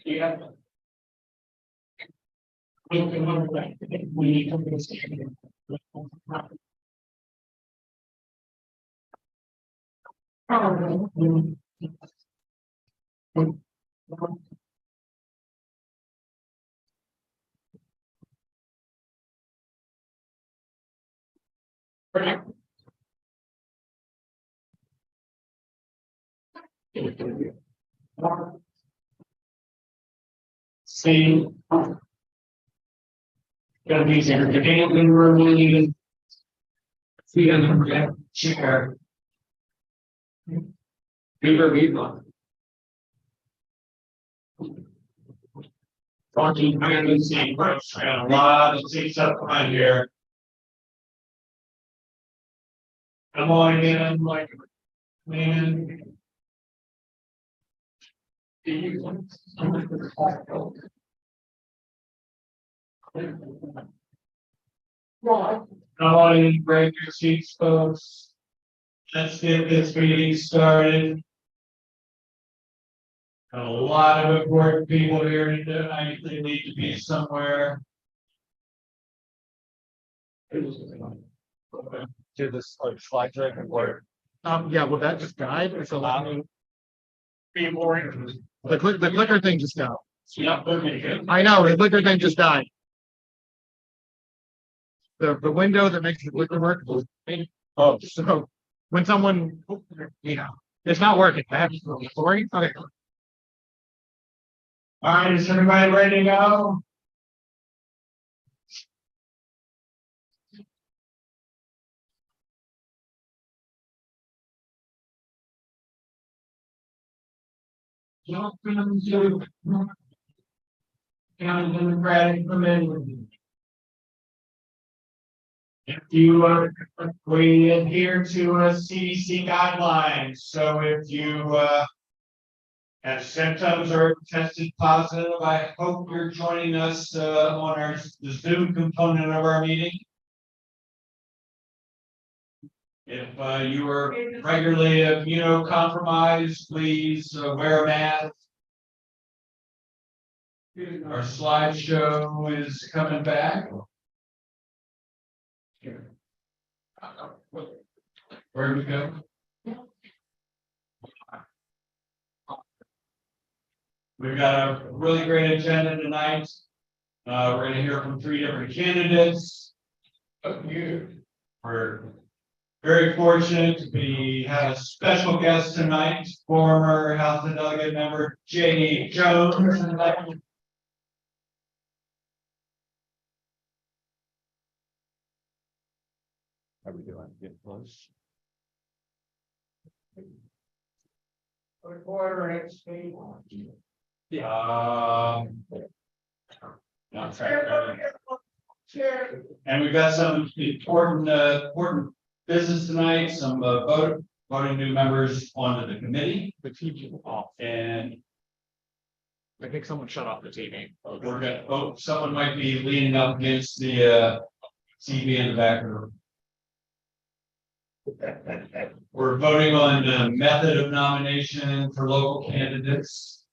Yeah. We need to. See. Gonna be there, the gambling room. See, on the chair. Beaver, Beaver. Talking, I'm gonna see, first, I got a lot of seats up behind here. Come on in, like, man. Come on in, break your seats, folks. Let's get this meeting started. A lot of important people here tonight, they need to be somewhere. Do this like slide track and work. Yeah, well, that just died. It's allowing Be more. the clicker thing just died. Yeah, okay. I know, the clicker thing just died. The window that makes the clicker work. Oh, so when someone, it's not working. I have to worry. Okay. All right, is everybody ready to go? Welcome to County Democratic Committee. If you we adhere to CDC guidelines, so if you have symptoms or tested positive, I hope you're joining us on the Zoom component of our meeting. If you are regularly immunocompromised, please wear a mask. Our slideshow is coming back. Where do we go? We've got a really great agenda tonight. We're going to hear from 3 different candidates. We're very fortunate to have a special guest tonight, former House of Delegate member J.D. Jones. How we doing? Getting close. And we've got some important business tonight, some voting new members onto the committee. The TV off. And I think someone shut off the TV. we're gonna, someone might be leaning up against the TV in the back room. We're voting on the method of nomination for local candidates.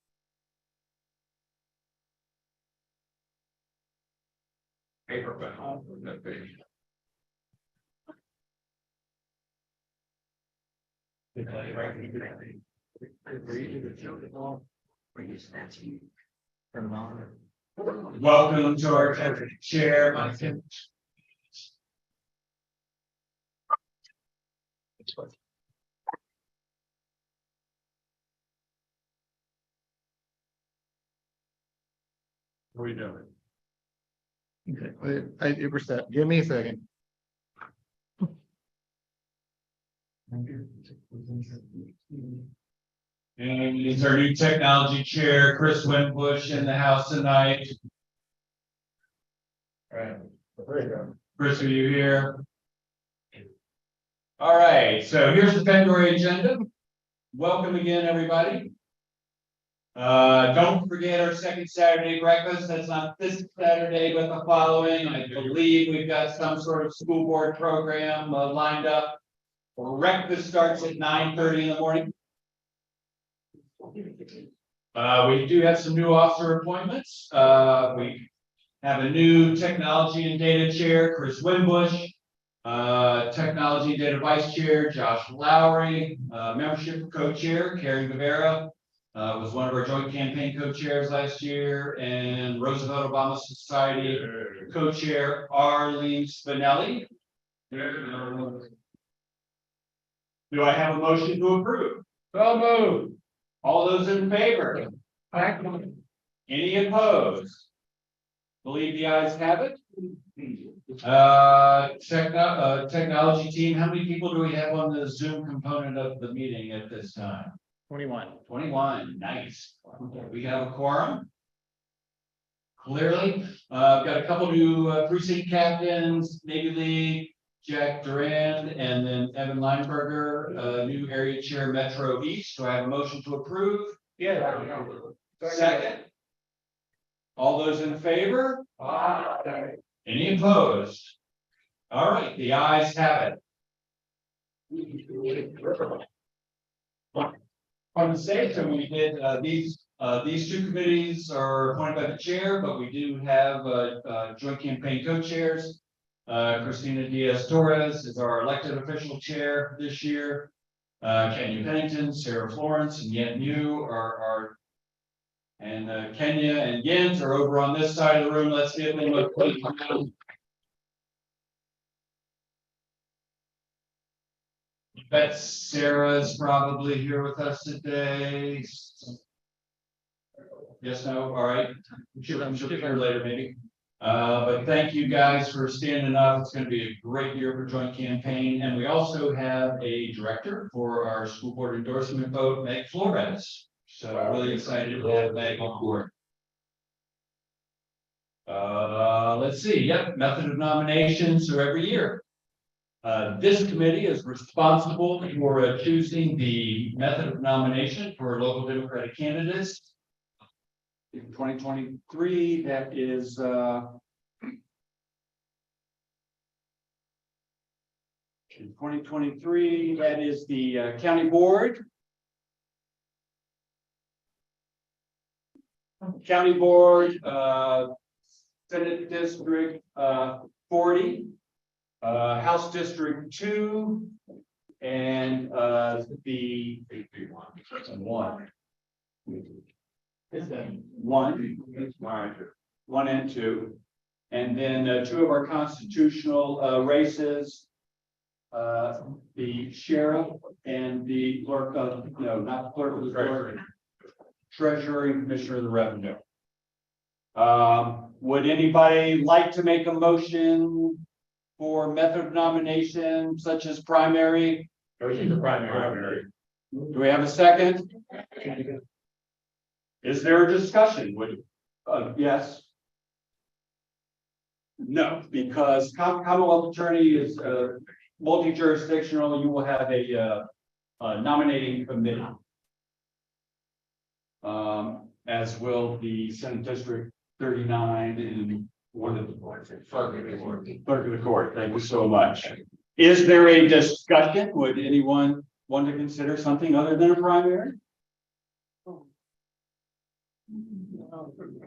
Welcome to our deputy chair, Mike. What are we doing? Okay, it reset. Give me a second. And it's our new technology chair, Chris Winbush, in the house tonight. All right. There you go. Chris, are you here? All right, so here's the February agenda. Welcome again, everybody. Don't forget our second Saturday breakfast. That's not this Saturday, but the following. I believe we've got some sort of school board program lined up. Breakfast starts at 9:30 in the morning. We do have some new officer appointments. We have a new technology and data chair, Chris Wimbush. Technology and data vice chair, Josh Lowry. Membership co-chair, Carrie Rivera. Was one of our joint campaign co-chairs last year, and Roosevelt Obama Society co-chair, Arlene Spinelli. Do I have a motion to approve? So moved. All those in favor? Any opposed? Believe the ayes have it. Technology team, how many people do we have on the Zoom component of the meeting at this time? 21. 21, nice. We have a quorum. Clearly, got a couple new precinct captains, Navy League, Jack Durand, and then Evan Lineberger, new area chair Metro East. Do I have a motion to approve? Yeah. Second. All those in favor? Any opposed? All right, the ayes have it. On the state, so we did these two committees are appointed by the chair, but we do have joint campaign co-chairs. Christina Diaz Torres is our elected official chair this year. Kenya Pennington, Sarah Florence, and Yet New are Kenya and Jens are over on this side of the room. Let's give them a quick round. Bet Sarah's probably here with us today. Yes, no, all right. She'll be here later, maybe. But thank you guys for standing up. It's going to be a great year for joint campaign. And we also have a director for our school board endorsement vote, Meg Flores. So I'm really excited to have Meg on board. Let's see. Yep, method of nomination. So every year. This committee is responsible for choosing the method of nomination for local Democratic candidates. In 2023, that is in 2023, that is the county board. County board, Senate District 40. House District 2 and the one. One and two, and then two of our constitutional races, the sheriff and the clerk of not clerk of the treasury, treasurer and commissioner of the revenue. Would anybody like to make a motion for method of nomination such as primary? The primary. Do we have a second? Is there a discussion? Would yes? No, because Commonwealth Attorney is multi-jurisdictional. You will have a nominating committee, as will the Senate District 39 and one of the boards. Clerk of the court. Thank you so much. Is there a discussion? Would anyone want to consider something other than a primary?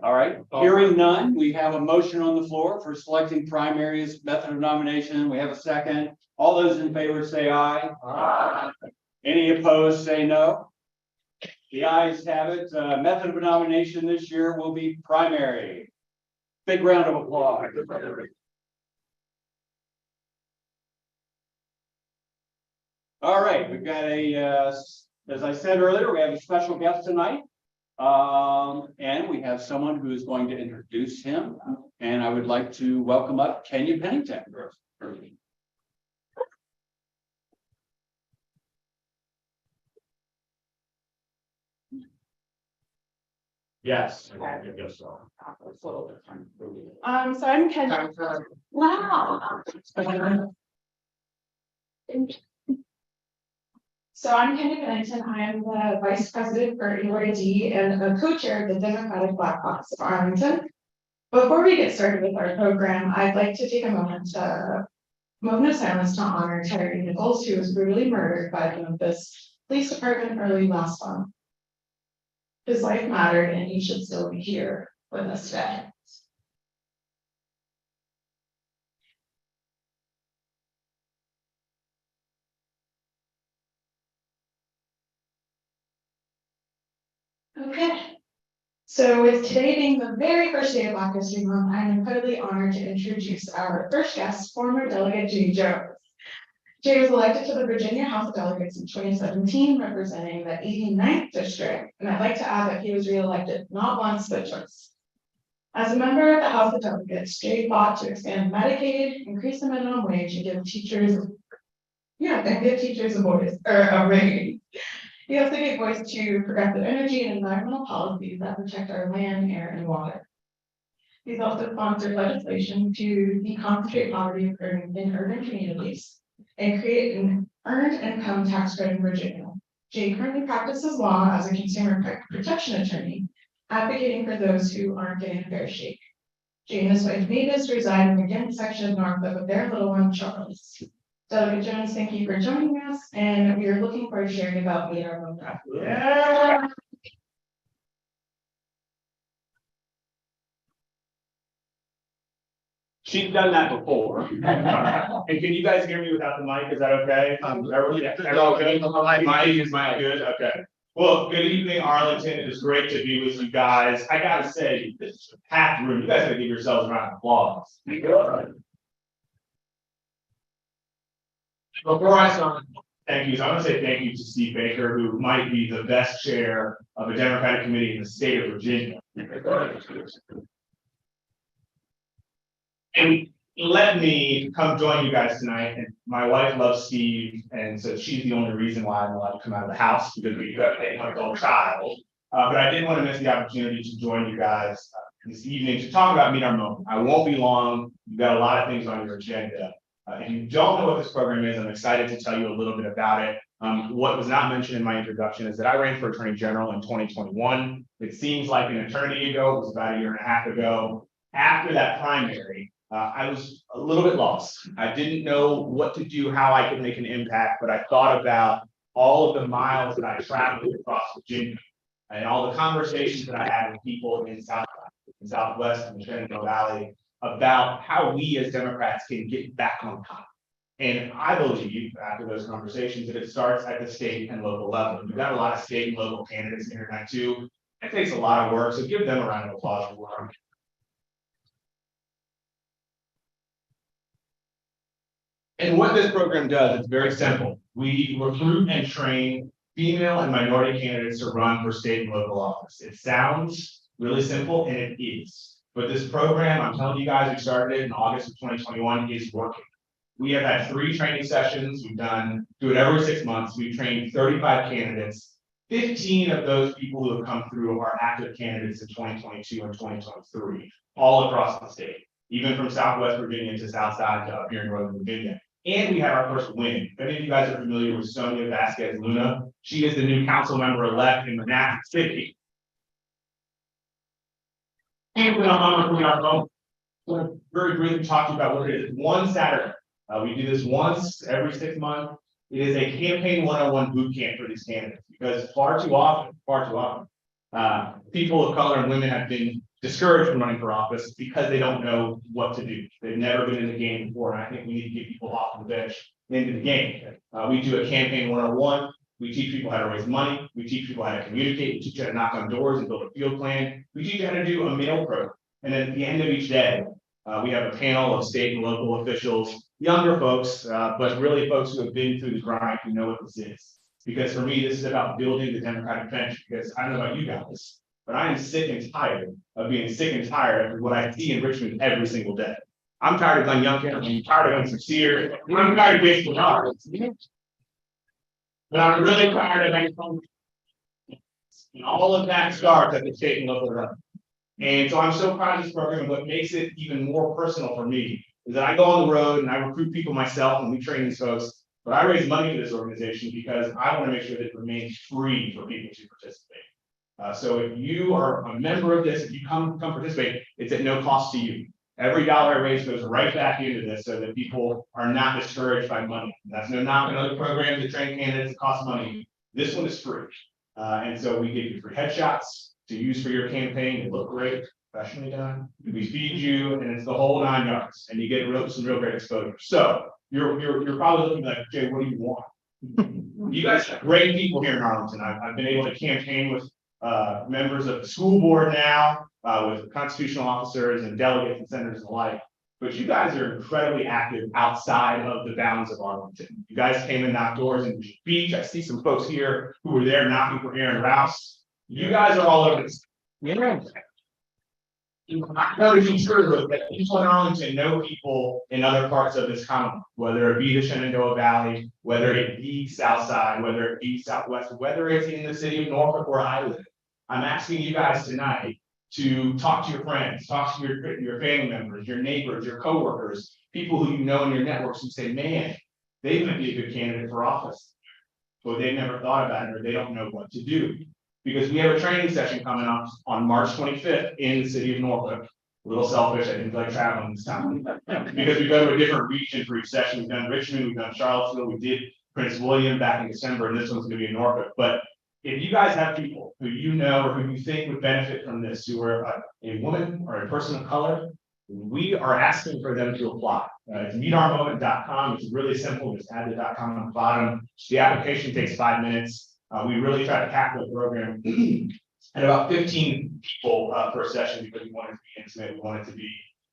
All right, hearing none, we have a motion on the floor for selecting primaries method of nomination. We have a second. All those in favor say aye. Aye. Any opposed say no. The ayes have it. Method of nomination this year will be primary. Big round of applause. All right, we've got as I said earlier, we have a special guest tonight. And we have someone who is going to introduce him. And I would like to welcome up Kenya Pennington. Yes, I guess so. So I'm Kenya. Wow. So I'm Kenya Pennington. I am the Vice President for EYD and a co-chair of the Democratic Black Caucus of Arlington. Before we get started with our program, I'd like to take a moment of silence to honor Terry Nichols, who was brutally murdered by the Memphis Police Department early last month. His life mattered and he should still be here with us today. Okay. So with today being the very first day of Black History Month, I'm incredibly honored to introduce our first guest, former Delegate Jay Jones. Jay was elected to the Virginia House of Delegates in 2017, representing the 89th district, and I'd like to add that he was reelected not once but twice. As a member of the House of Delegates, Jay fought to expand Medicaid, increase the minimum wage, and give teachers a voice or a raise. He also gave voice to progressive energy and environmental policies that protect our land, air, and water. He's also sponsored legislation to deconcentrate poverty in urban communities and create an earned income tax credit in Virginia. Jay currently practices law as a consumer protection attorney, advocating for those who aren't getting a fair shake. Jay and his wife Mavis reside in the Ghent section of Norfolk with their little one, Charles. Delegate Jones, thank you for joining us, and we are looking forward to sharing about Meet Our Month. Yeah. She's done that before. And can you guys hear me without the mic? Is that okay? Everyone good? Mic is good? Okay. Well, good evening, Arlington. It is great to be with you guys. I gotta say, this is a packed room. You guys gotta give yourselves a round of applause. Before I start, thank you. So I want to say thank you to Steve Baker, who might be the best chair of a Democratic committee in the state of Virginia. And let me come join you guys tonight. And my wife loves Steve, and so she's the only reason why I'm allowed to come out of the house, because we have an 8-month-old child. But I didn't want to miss the opportunity to join you guys this evening to talk about Meet Our Moment. I won't be long. You've got a lot of things on your agenda. If you don't know what this program is, I'm excited to tell you a little bit about it. What was not mentioned in my introduction is that I ran for Attorney General in 2021. It seems like an eternity ago. It was about a year and a half ago. After that primary, I was a little bit lost. I didn't know what to do, how I could make an impact, but I thought about all of the miles that I traveled across Virginia and all the conversations that I had with people in Southwest and the Shenandoah Valley about how we as Democrats can get back on top. And I believe after those conversations that it starts at the state and local level. We've got a lot of state and local candidates here tonight too. It takes a lot of work, so give them a round of applause for them. And what this program does, it's very simple. We recruit and train female and minority candidates to run for state and local office. It sounds really simple, and it is. But this program, I'm telling you guys, we started it in August of 2021, is working. We have had 3 training sessions. We've do it every 6 months. We've trained 35 candidates. 15 of those people who have come through are active candidates in 2022 and 2023, all across the state, even from Southwest Virginia to Southside to up here in Northern Virginia. And we had our first win. If any of you guys are familiar with Sonia Vasquez Luna, she is the new council member elect in Manassas City. And I'm going to very briefly talk to you about what it is. One Saturday, we do this once every 6 months. It is a campaign 101 boot camp for these candidates, because far too often, people of color and women have been discouraged from running for office because they don't know what to do. They've never been in the game before, and I think we need to get people off the bench into the game. We do a campaign 101. We teach people how to raise money. We teach people how to communicate. We teach you how to knock on doors and build a field plan. We teach you how to do a mail program. And then at the end of each day, we have a panel of state and local officials, younger folks, but really folks who have been through the grind, who know what this is. Because for me, this is about building the Democratic bench, because I don't know about you guys, but I am sick and tired of being sick and tired of what I see in Richmond every single day. I'm tired of Glenn Youngkin. I'm tired of Unsincere. I'm tired of Jason Roberts. But I'm really tired of anything. And all of that starts at the state and local level. And so I'm so proud of this program. And what makes it even more personal for me is that I go on the road and I recruit people myself and we train these folks. But I raise money for this organization because I want to make sure that it remains free for people to participate. So if you are a member of this, if you come participate, it's at no cost to you. Every dollar I raise goes right back into this so that people are not discouraged by money. That's no knock on other programs that train candidates that cost money. This one is free. And so we give you free headshots to use for your campaign. They look great, professionally done. We feed you, and it's the whole 9 yards, and you get some real great exposure. So you're probably looking like, Jay, what do you want? You guys are great people here in Arlington. I've been able to campaign with members of the school board now, with constitutional officers and delegates and senators alike. But you guys are incredibly active outside of the bounds of Arlington. You guys came and knocked doors in Virginia Beach. I see some folks here who were there knocking for Aaron Rouse. You guys are all over this. Yeah. I know to be true that people in Arlington know people in other parts of this Commonwealth, whether it be the Shenandoah Valley, whether it be South Side, whether it be Southwest, whether it's in the city of Norfolk where I live. I'm asking you guys tonight to talk to your friends, talk to your family members, your neighbors, your coworkers, people who you know in your networks who say, man, they might be a good candidate for office. But they've never thought about it or they don't know what to do. Because we have a training session coming up on March 25th in the city of Norfolk. A little selfish, I didn't like traveling this time. Because we go to a different region for each session. We've done Richmond, we've done Charlottesville, we did Prince William back in December, and this one's gonna be in Norfolk. But if you guys have people who you know or who you think would benefit from this, who are a woman or a person of color, we are asking for them to apply. It's meetourmoment.com. It's really simple. Just add the .com on the bottom. The application takes 5 minutes. We really try to tackle the program at about 15 people per session because we want it to be intimate, we want it to be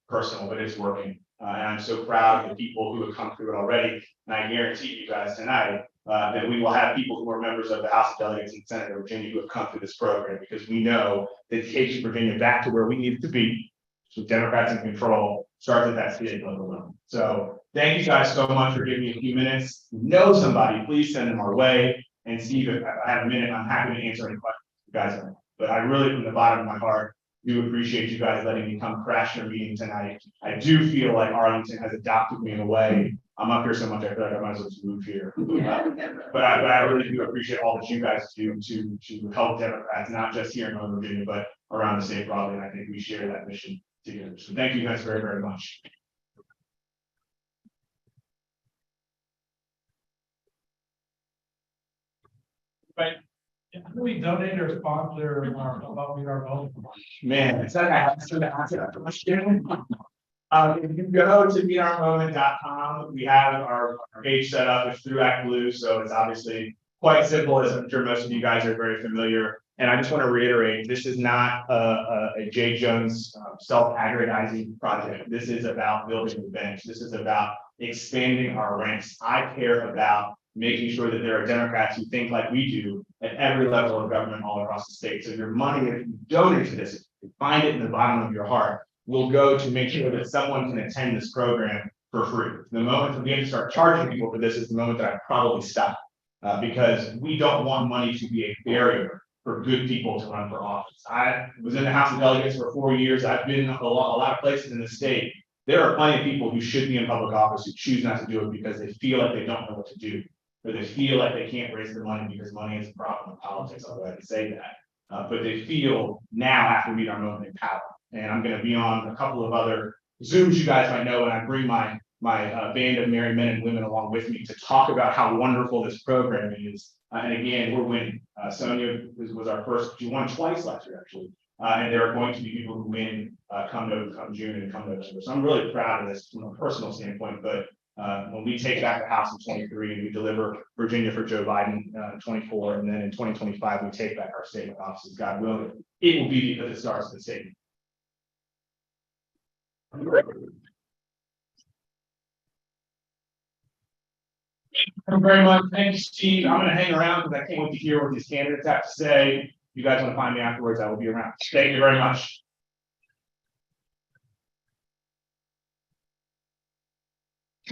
personal, but it's working. And I'm so proud of the people who have come through it already. And I guarantee you guys tonight that we will have people who are members of the House of Delegates and Senate of Virginia who have come through this program because we know that it takes Virginia back to where we need it to be. So Democrats in control starts at that state level. So thank you guys so much for giving me a few minutes. If you know somebody, please send them our way. And Steve, if I have a minute, I'm happy to answer any questions you guys have. But I really, from the bottom of my heart, do appreciate you guys letting me come crash your meeting tonight. I do feel like Arlington has adopted me in a way. I'm up here so much, I feel like I might as well just move here. But I really do appreciate all that you guys do to help Democrats, not just here in Northern Virginia, but around the state broadly. And I think we share that mission together. So thank you guys very, very much. Right. How do we donate or sponsor our about Meet Our Vote? Man, it's like I have to answer that question. If you go to meetourmoment.com, we have our page set up. It's through ActBlue, so it's obviously quite simple, as I'm sure most of you guys are very familiar. And I just want to reiterate, this is not a Jay Jones self-aggrandizing project. This is about building the bench. This is about expanding our ranks. I care about making sure that there are Democrats who think like we do at every level of government all across the state. So your money, if you donate to this, if you find it in the bottom of your heart, will go to make sure that someone can attend this program for free. The moment that we have to start charging people for this is the moment that I probably stop. Because we don't want money to be a barrier for good people to run for office. I was in the House of Delegates for 4 years. I've been a lot of places in the state. There are plenty of people who should be in public office who choose not to do it because they feel like they don't know what to do. Or they feel like they can't raise the money because money is a problem in politics, although I can say that. But they feel now after Meet Our Moment in power. And I'm going to be on a couple of other Zooms you guys might know, and I bring my band of merry men and women along with me to talk about how wonderful this program is. And again, we're winning. Sonia was our first, she won twice last year, actually. And there are going to be people who win come June and come November. So I'm really proud of this from a personal standpoint, but when we take back the House in 23 and we deliver Virginia for Joe Biden in 24, and then in 2025, we take back our state offices, God willing, it will be because it starts at the state. Thank you very much. Thank you, Steve. I'm going to hang around because I can't wait to hear what these candidates have to say. If you guys want to find me afterwards, I will be around. Thank you very much.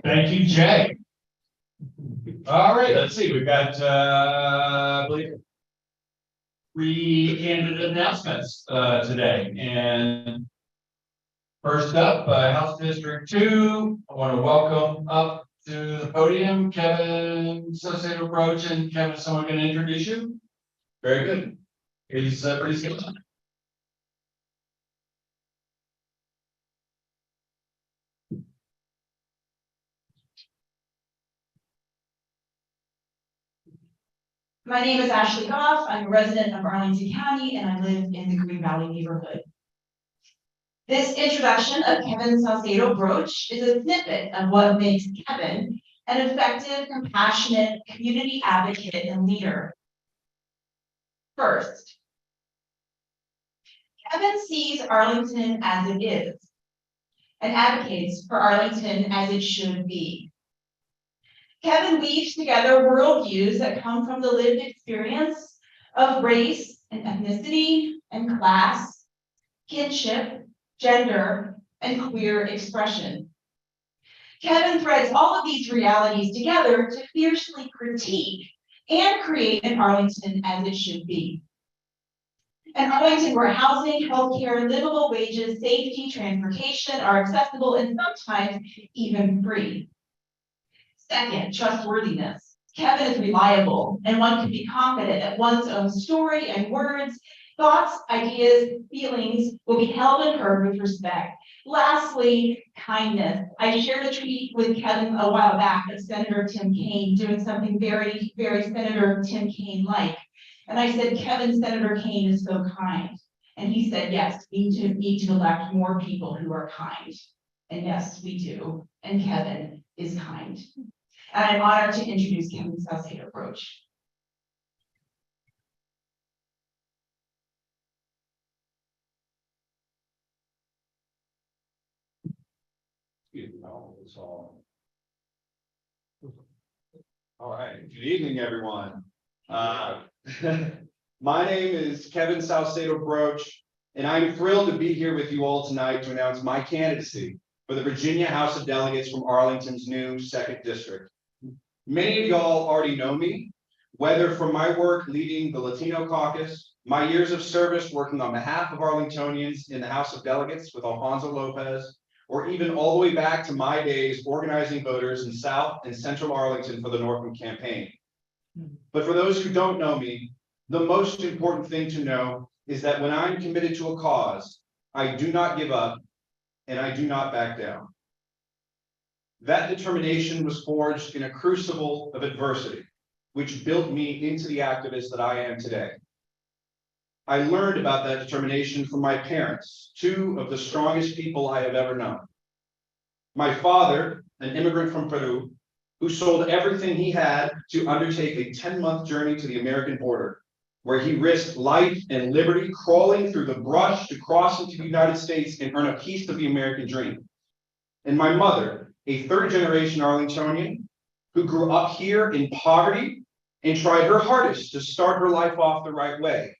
Thank you, Jay. All right, let's see. We've got, I believe, 3 candidate announcements today. And first up, House District 2, I want to welcome up to the podium Kevin Associated Roach. And Kevin, is someone going to introduce you? Very good. Please go on. My name is Ashley Goff. I'm a resident of Arlington County and I live in the Green Valley neighborhood. This introduction of Kevin Salcedo Broach is a snippet of what makes Kevin an effective, compassionate community advocate and leader. First, Kevin sees Arlington as it is and advocates for Arlington as it should be. Kevin weaves together worldviews that come from the lived experience of race and ethnicity and class, kinship, gender, and queer expression. Kevin threads all of these realities together to fiercely critique and create an Arlington as it should be. An Arlington where housing, healthcare, livable wages, safety, transportation are accessible and sometimes even free. Second, trustworthiness. Kevin is reliable, and one can be confident that one's own story and words, thoughts, ideas, feelings will be held and heard with respect. Lastly, kindness. I shared a tweet with Kevin a while back of Senator Tim Kaine doing something very, very Senator Tim Kaine-like. And I said, Kevin, Senator Kaine is so kind. And he said, yes, we need to elect more people who are kind. And yes, we do. And Kevin is kind. And I'm honored to introduce Kevin Salcedo Broach. All right, good evening, everyone. My name is Kevin Salcedo Broach, and I'm thrilled to be here with you all tonight to announce my candidacy for the Virginia House of Delegates from Arlington's new 2nd District. Many of y'all already know me, whether from my work leading the Latino caucus, my years of service working on behalf of Arlingtonians in the House of Delegates with Alfonso Lopez, or even all the way back to my days organizing voters in South and Central Arlington for the Northam campaign. But for those who don't know me, the most important thing to know is that when I'm committed to a cause, I do not give up and I do not back down. That determination was forged in a crucible of adversity, which built me into the activist that I am today. I learned about that determination from my parents, two of the strongest people I have ever known. My father, an immigrant from Peru, who sold everything he had to undertake a 10-month journey to the American border, where he risked life and liberty crawling through the brush to cross into the United States and earn a piece of the American dream. And my mother, a third-generation Arlingtonian, who grew up here in poverty and tried her hardest to start her life off the right way.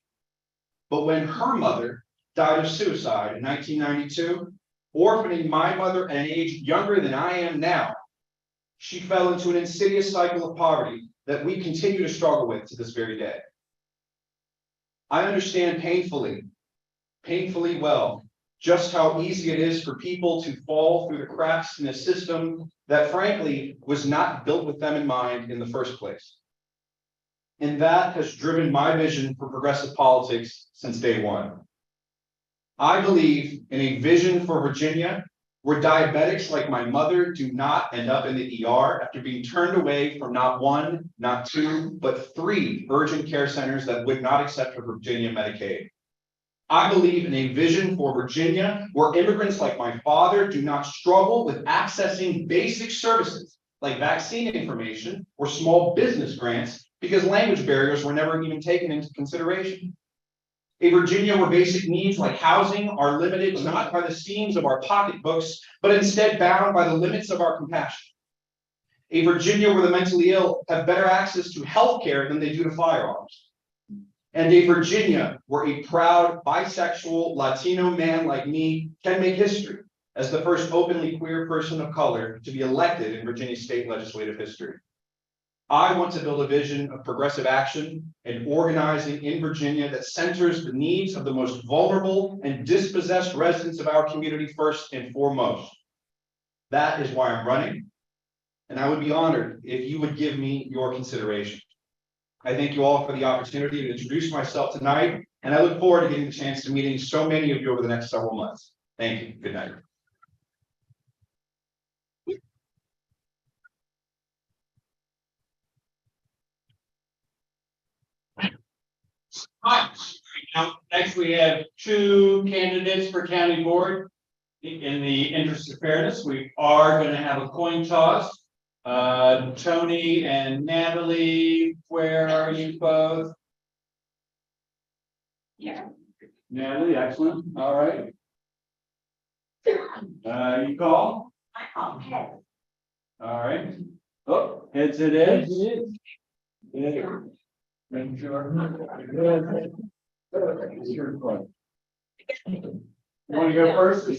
But when her mother died of suicide in 1992, orphaning my mother at an age younger than I am now, she fell into an insidious cycle of poverty that we continue to struggle with to this very day. I understand painfully well, just how easy it is for people to fall through the cracks in a system that frankly was not built with them in mind in the first place. And that has driven my vision for progressive politics since day one. I believe in a vision for Virginia where diabetics like my mother do not end up in the ER after being turned away from not one, not two, but 3 urgent care centers that would not accept her Virginia Medicaid. I believe in a vision for Virginia where immigrants like my father do not struggle with accessing basic services like vaccine information or small business grants because language barriers were never even taken into consideration. A Virginia where basic needs like housing are limited not by the seams of our pocketbooks, but instead bound by the limits of our compassion. A Virginia where the mentally ill have better access to health care than they do to firearms. And a Virginia where a proud bisexual Latino man like me can make history as the first openly queer person of color to be elected in Virginia state legislative history. I want to build a vision of progressive action and organizing in Virginia that centers the needs of the most vulnerable and dispossessed residents of our community first and foremost. That is why I'm running, and I would be honored if you would give me your consideration. I thank you all for the opportunity to introduce myself tonight, and I look forward to getting the chance to meeting so many of you over the next several months. Thank you. Good night. Now, next we have two candidates for county board. In the interest of fairness, we are gonna have a coin toss. Tony and Natalie, where are you both? Yeah. Natalie, excellent, all right. You call, I call head. all right. Oh, heads it is. Yeah. Make sure. It's your point. You wanna go first? I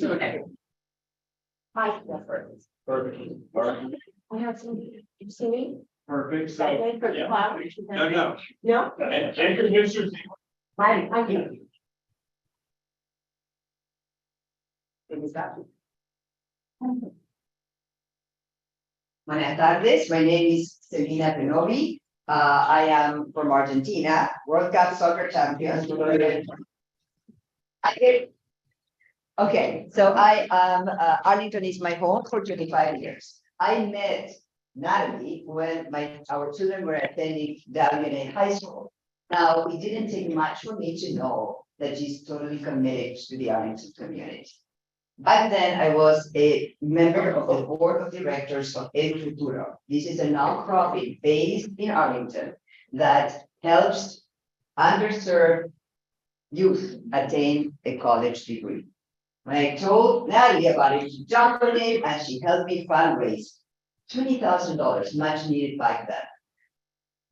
go first. Perfect. All right. I have some, you see me? Perfect. So, Excited for the yeah. cloud? No. No? And introduce yourself. I do. Buenas tardes, my name is Selena Penovi. I am from Argentina, World Cup soccer champion. Okay, so I am, Arlington is my home for 25 years. I met Natalie when our children were attending WNA High School. Now, it didn't take much for me to know that she's totally committed to the Arlington community. Back then, I was a member of the board of directors of El Futuro. This is a nonprofit based in Arlington that helps underserved youth attain a college degree. When I told Natalie about it, she jumped on it and she helped me fundraise $20,000, much needed back then.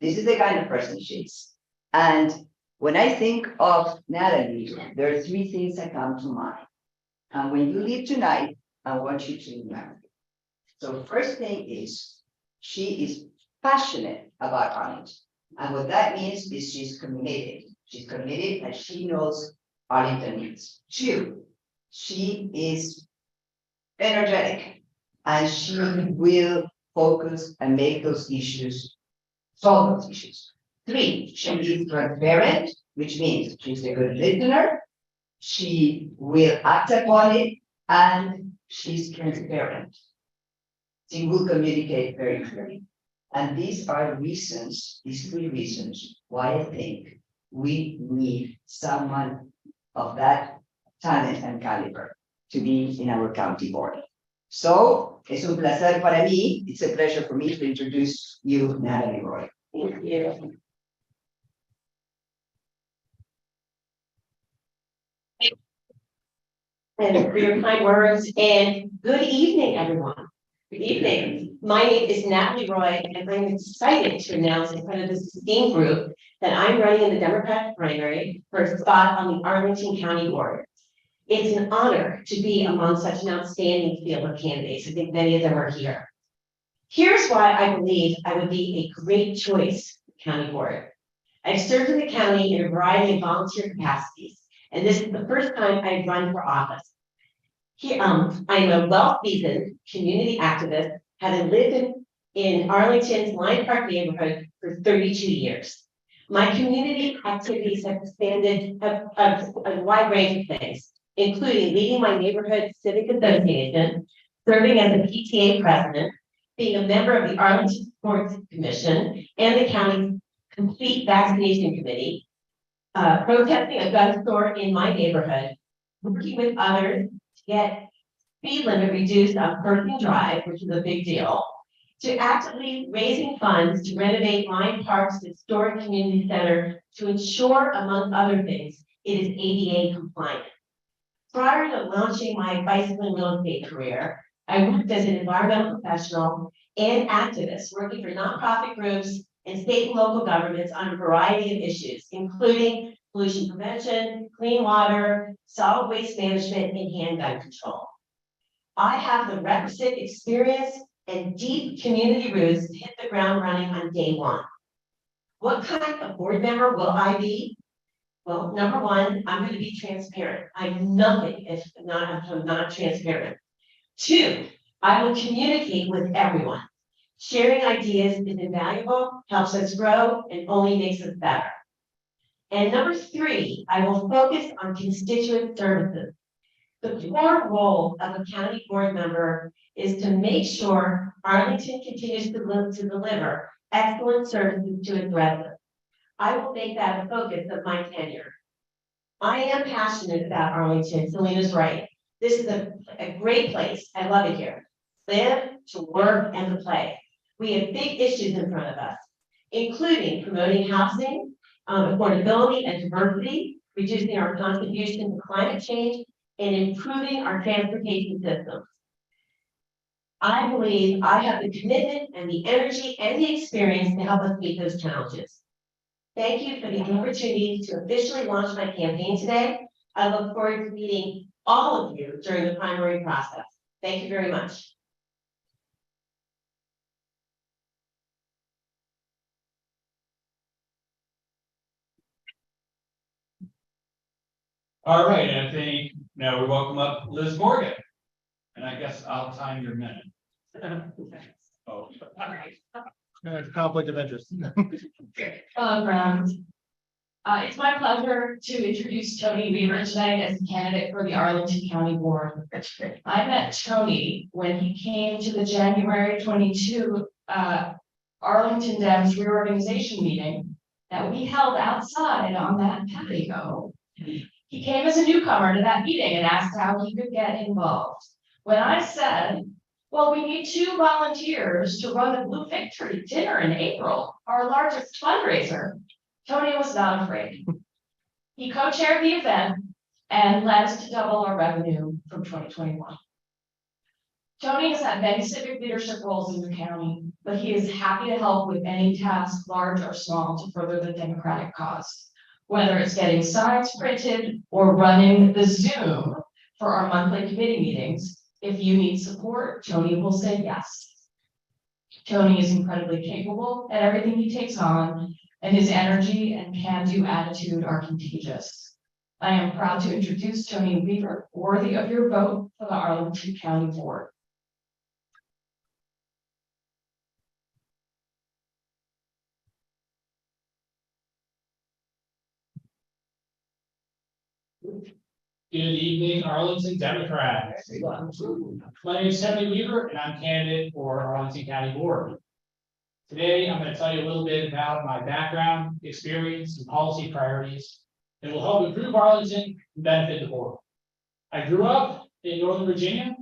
This is the kind of person she is. And when I think of Natalie, there are three things that come to mind. And when you leave tonight, I want you to remember. So first thing is, she is passionate about Arlington. And what that means is she's committed. She's committed and she knows Arlington needs. Two, she is energetic and she will focus and make those issues, solve those issues. Three, she is transparent, which means she's a good listener. She will act upon it and she's transparent. She will communicate very clearly. And these are reasons, these three reasons why I think we need someone of that talent and caliber to be in our county board. So, es un placer para mí, it's a pleasure for me to introduce you, Natalie Roy. Thank you. And for your kind words, and good evening, everyone. Good evening. My name is Natalie Roy, and I'm excited to announce in front of this esteemed group that I'm running in the Democratic primary for a spot on the Arlington County Board. It's an honor to be among such an outstanding field of candidates. I think many of them are here. Here's why I believe I would be a great choice for county board. I've served in the county in a variety of volunteer capacities, and this is the first time I've run for office. Here, I'm a well-seasoned community activist, having lived in Arlington's Lion Park neighborhood for 32 years. My community activities have expanded a wide range of things, including leading my neighborhood civic association, serving as a PTA president, being a member of the Arlington Sports Commission and the county's complete vaccination committee, protesting a gun store in my neighborhood, working with others to get speed limit reduced on Perkins Drive, which is a big deal, to actively raising funds to renovate Lion Park's historic community center to ensure, among other things, it is ADA compliant. Prior to launching my bicycle and real estate career, I worked as an environmental professional and activist, working for nonprofit groups and state and local governments on a variety of issues, including pollution prevention, clean water, solid waste management, and handgun control. I have the requisite experience and deep community roots to hit the ground running on day one. What kind of board member will I be? Well, number one, I'm going to be transparent. I'm nothing if I'm not transparent. Two, I will communicate with everyone. Sharing ideas is invaluable, helps us grow, and only makes us better. And number three, I will focus on constituent services. The core role of a county board member is to make sure Arlington continues to deliver excellent services to its residents. I will make that a focus of my tenure. I am passionate about Arlington. Selena's right. This is a great place. I love it here. Live, to work, and to play. We have big issues in front of us, including promoting housing, affordability and diversity, reducing our contribution to climate change, and improving our transportation systems. I believe I have the commitment and the energy and the experience to help us meet those challenges. Thank you for the opportunity to officially launch my campaign today. I look forward to meeting all of you during the primary process. Thank you very much. All right, I think now we welcome up Liz Morgan. And I guess I'll time your minute. Oh, Conflict of interest. Hello, friends. It's my pleasure to introduce Tony Weaver tonight as a candidate for the Arlington County Board. I met Tony when he came to the January 22 Arlington Dems reorganization meeting that we held outside on that patio. He came as a newcomer to that meeting and asked how he could get involved. When I said, well, we need 2 volunteers to run the Blue Victory dinner in April, our largest fundraiser, Tony was not afraid. He co-chaired the event and led us to double our revenue from 2021. Tony has had many civic leadership roles in the county, but he is happy to help with any task, large or small, to further the Democratic cause. Whether it's getting signs printed or running the Zoom for our monthly committee meetings, if you need support, Tony will say yes. Tony is incredibly capable at everything he takes on, and his energy and can-do attitude are contagious. I am proud to introduce Tony Weaver, worthy of your vote for the Arlington County Board. Good evening, Arlington Democrats. My name is Tony Weaver, and I'm candidate for Arlington County Board. Today, I'm going to tell you a little bit about my background, experience, and policy priorities that will help improve Arlington and benefit the board. I grew up in Northern Virginia.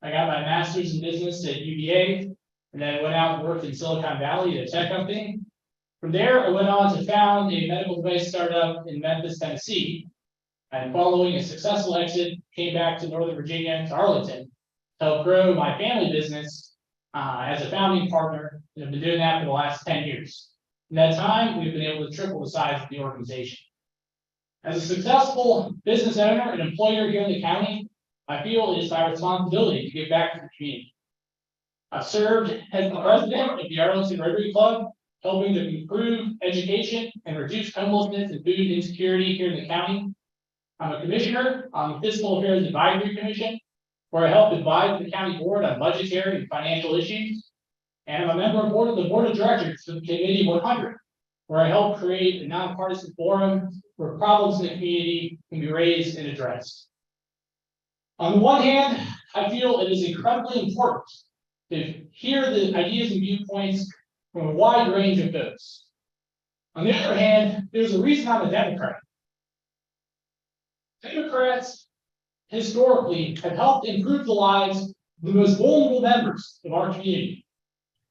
I got my master's in business at UVA, and then went out and worked in Silicon Valley at a tech company. From there, I went on to found a medical device startup in Memphis, Tennessee. And following a successful exit, came back to Northern Virginia, to Arlington, to help grow my family business as a founding partner, and have been doing that for the last 10 years. In that time, we've been able to triple the size of the organization. As a successful business owner and employer here in the county, I feel it is my responsibility to give back to the community. I've served as the president of the Arlington Rotary Club, helping to improve education and reduce homelessness and food insecurity here in the county. I'm a commissioner on the Fiscal Affairs Advisory Commission, where I help advise the county board on budgetary and financial issues. And I'm a member of the board of directors for the Committee 100, where I help create a nonpartisan forum where problems in the community can be raised and addressed. On the one hand, I feel it is incredibly important to hear the ideas and viewpoints from a wide range of folks. On the other hand, there's a reason I'm a Democrat. Democrats historically have helped improve the lives of the most vulnerable members of our community.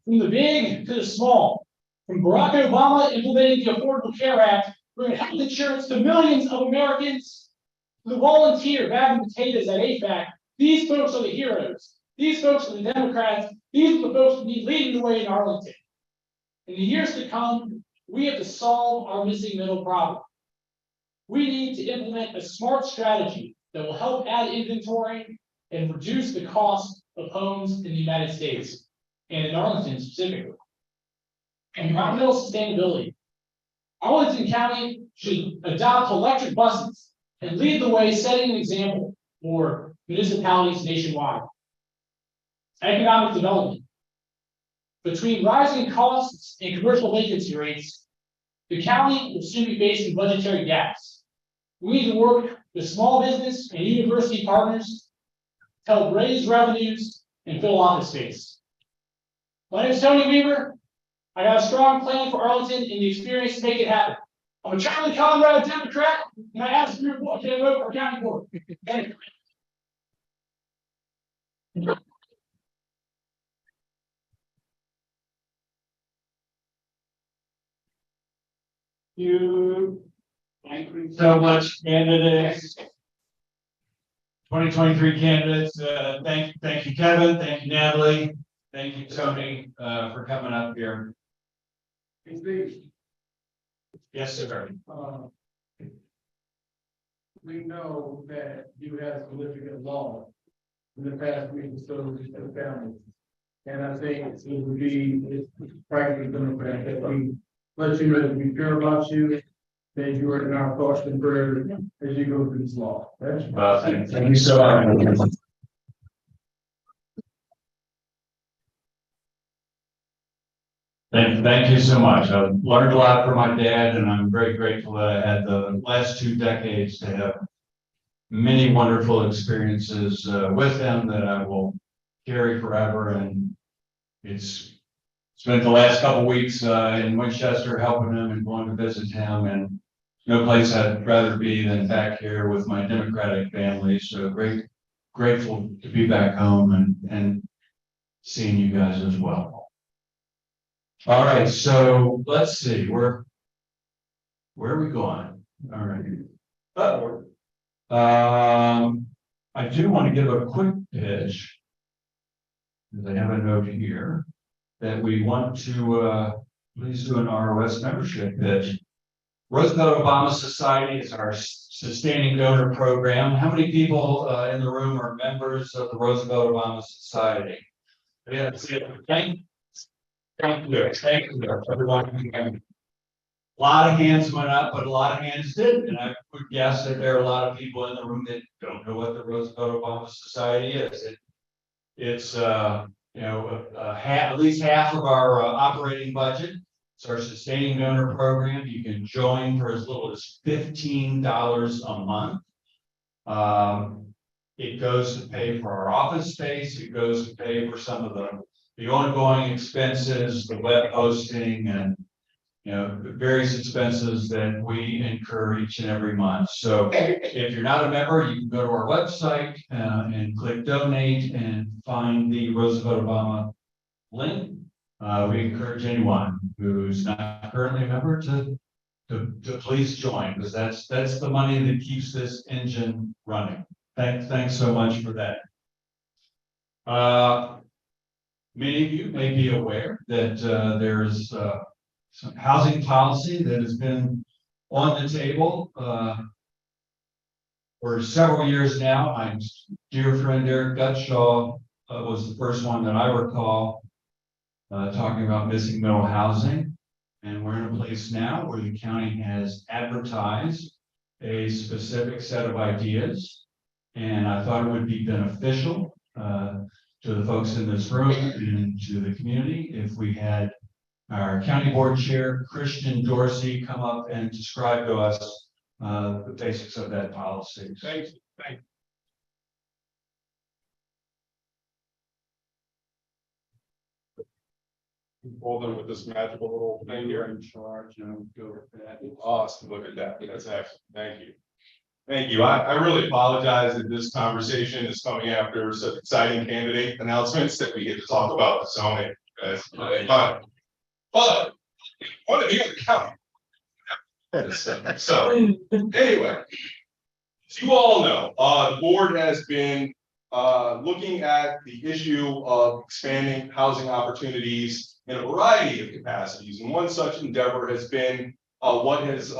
From the big to the small, from Barack Obama implementing the Affordable Care Act, bringing health insurance to millions of Americans, to the volunteer bagging potatoes at AFAC. These folks are the heroes. These folks are the Democrats. These are the folks who need leading the way in Arlington. In the years to come, we have to solve our missing middle problem. We need to implement a smart strategy that will help add inventory and reduce the cost of homes in the United States, and in Arlington specifically. Environmental sustainability. Arlington County should adopt electric buses and lead the way, setting an example for municipalities nationwide. Economic development. Between rising costs and commercial vacancy rates, the county will soon be facing budgetary gaps. We need to work with small business and university partners to help raise revenues and fill office space. My name is Tony Weaver. I got a strong plan for Arlington and the experience to make it happen. I'm a Charlie Conrad Democrat, and I ask you to vote for county board. Thank you. Thank you so much, candidates. 2023 candidates, thank you, Kevin, thank you, Natalie, thank you, Tony, for coming up here. Yes, sir. We know that you have significant law in the past week or so with the family. And I think it would be, it's practically democratic that we let you know that we care about you, that you are in our thoughts and prayers as you go through this law. Thank you so much. Thank you so much. I've learned a lot from my dad, and I'm very grateful that I had the last 2 decades to have many wonderful experiences with him that I will carry forever. And it's spent the last couple weeks in Winchester helping him and going to visit him, and no place I'd rather be than back here with my Democratic family. So grateful to be back home and seeing you guys as well. All right, so let's see, where are we going? All right. I do want to give a quick pitch, because I have a note here, that we want to please do an ROS membership pitch. Roosevelt Obama Society is our sustaining donor program. How many people in the room are members of the Roosevelt Obama Society? Yeah, thank you, everyone. A lot of hands went up, but a lot of hands didn't. And I would guess that there are a lot of people in the room that don't know what the Roosevelt Obama Society is. It's at least half of our operating budget. It's our sustaining donor program. You can join for as little as $15 a month. It goes to pay for our office space. It goes to pay for some of the ongoing expenses, the web hosting, and the various expenses that we incur each and every month. So if you're not a member, you can go to our website and click donate and find the Roosevelt Obama link. We encourage anyone who's not currently a member to please join, because that's the money that keeps this engine running. Thanks so much for that. Many of you may be aware that there's some housing policy that has been on the table for several years now. My dear friend Eric Gutshaw was the first one that I recall talking about missing middle housing. And we're in a place now where the county has advertised a specific set of ideas. And I thought it would be beneficial to the folks in this room and to the community if we had our county board chair, Christian Dorsey, come up and describe to us the basics of that policy. Thank you. Hold them with this magical little thing here. In charge, and go with that. Awesome, look at that, that's excellent, thank you. Thank you, I really apologize that this conversation is coming after such exciting candidate announcements that we get to talk about the zoning. But, want to be in the county. So, anyway, as you all know, the board has been looking at the issue of expanding housing opportunities in a variety of capacities. And one such endeavor has been what has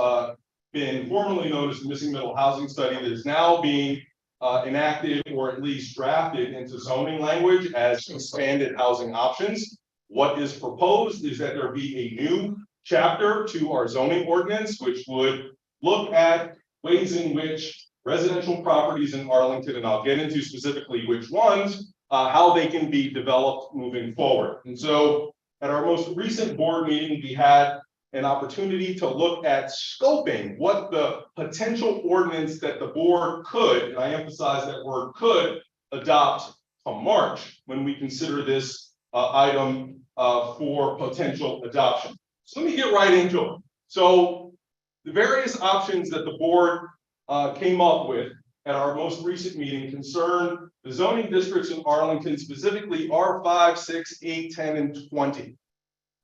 been formerly known as the Missing Middle Housing Study, that is now being enacted or at least drafted into zoning language as expanded housing options. What is proposed is that there be a new chapter to our zoning ordinance, which would look at ways in which residential properties in Arlington, and I'll get into specifically which ones, how they can be developed moving forward. And so at our most recent board meeting, we had an opportunity to look at scoping what the potential ordinance that the board could, and I emphasize that word could, adopt from March when we consider this item for potential adoption. So let me get right into it. So the various options that the board came up with at our most recent meeting concerned the zoning districts in Arlington, specifically R5, 6, 8, 10, and 20.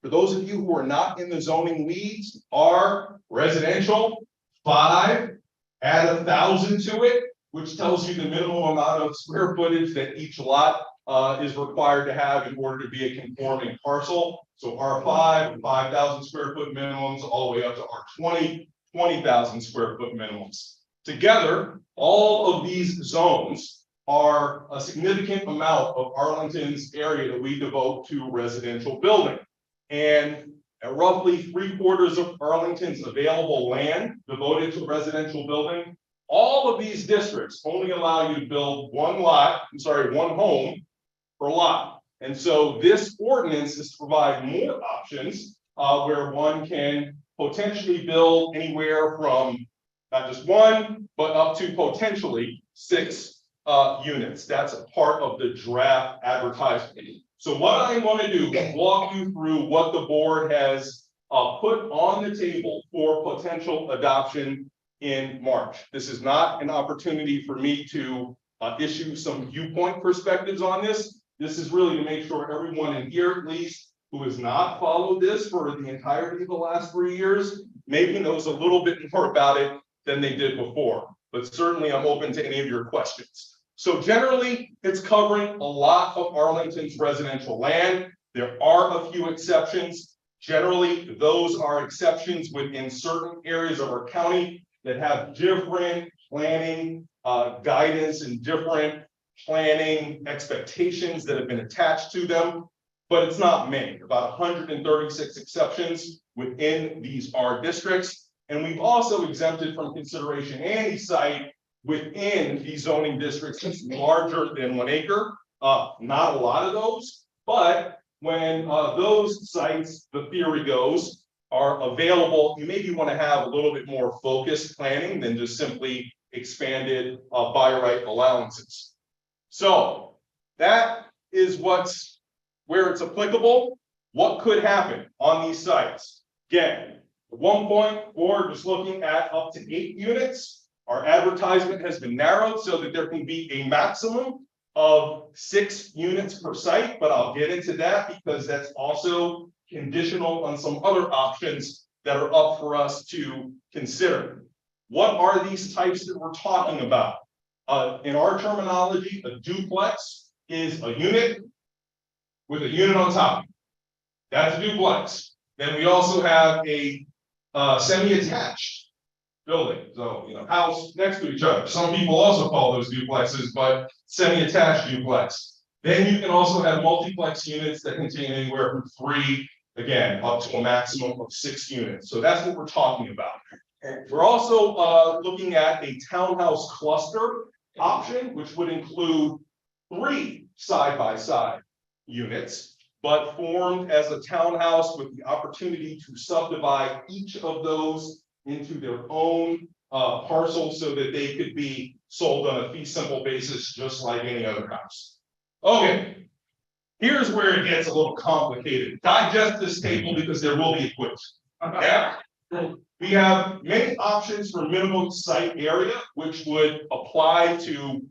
For those of you who are not in the zoning weeds, R residential, 5, add 1,000 to it, which tells you the minimum amount of square footage that each lot is required to have in order to be a conforming parcel. So R5, 5,000 square foot minimums, all the way up to R20, 20,000 square foot minimums. Together, all of these zones are a significant amount of Arlington's area that we devote to residential building. And at roughly 3/4 of Arlington's available land devoted to residential building, all of these districts only allow you to build one home per lot. And so this ordinance is to provide more options where one can potentially build anywhere from not just one, but up to potentially 6 units. That's a part of the draft advertisement. So what I'm going to do is walk you through what the board has put on the table for potential adoption in March. This is not an opportunity for me to issue some viewpoint perspectives on this. This is really to make sure everyone in here, at least, who has not followed this for the entirety of the last 3 years, maybe knows a little bit more about it than they did before. But certainly I'm open to any of your questions. So generally, it's covering a lot of Arlington's residential land. There are a few exceptions. Generally, those are exceptions within certain areas of our county that have different planning guidance and different planning expectations that have been attached to them. But it's not many, about 136 exceptions within these R districts. And we've also exempted from consideration any site within these zoning districts that's larger than 1 acre. Not a lot of those, but when those sites, the theory goes, are available, you maybe want to have a little bit more focused planning than just simply expanded by right allowances. So that is where it's applicable. What could happen on these sites? Again, at one point, we're just looking at up to 8 units. Our advertisement has been narrowed so that there can be a maximum of 6 units per site, but I'll get into that because that's also conditional on some other options that are up for us to consider. What are these types that we're talking about? In our terminology, a duplex is a unit with a unit on top. That's a duplex. Then we also have a semi-attached building. So, house next to each other. Some people also call those duplexes, but semi-attached duplex. Then you can also have multiplex units that contain anywhere from 3, again, up to a maximum of 6 units. So that's what we're talking about. We're also looking at a townhouse cluster option, which would include 3 side-by-side units, but formed as a townhouse with the opportunity to subdivide each of those into their own parcel so that they could be sold on a fee simple basis, just like any other house. Okay, here's where it gets a little complicated. Digest this table because there will be a quiz. Yeah. We have many options for minimum site area, which would apply to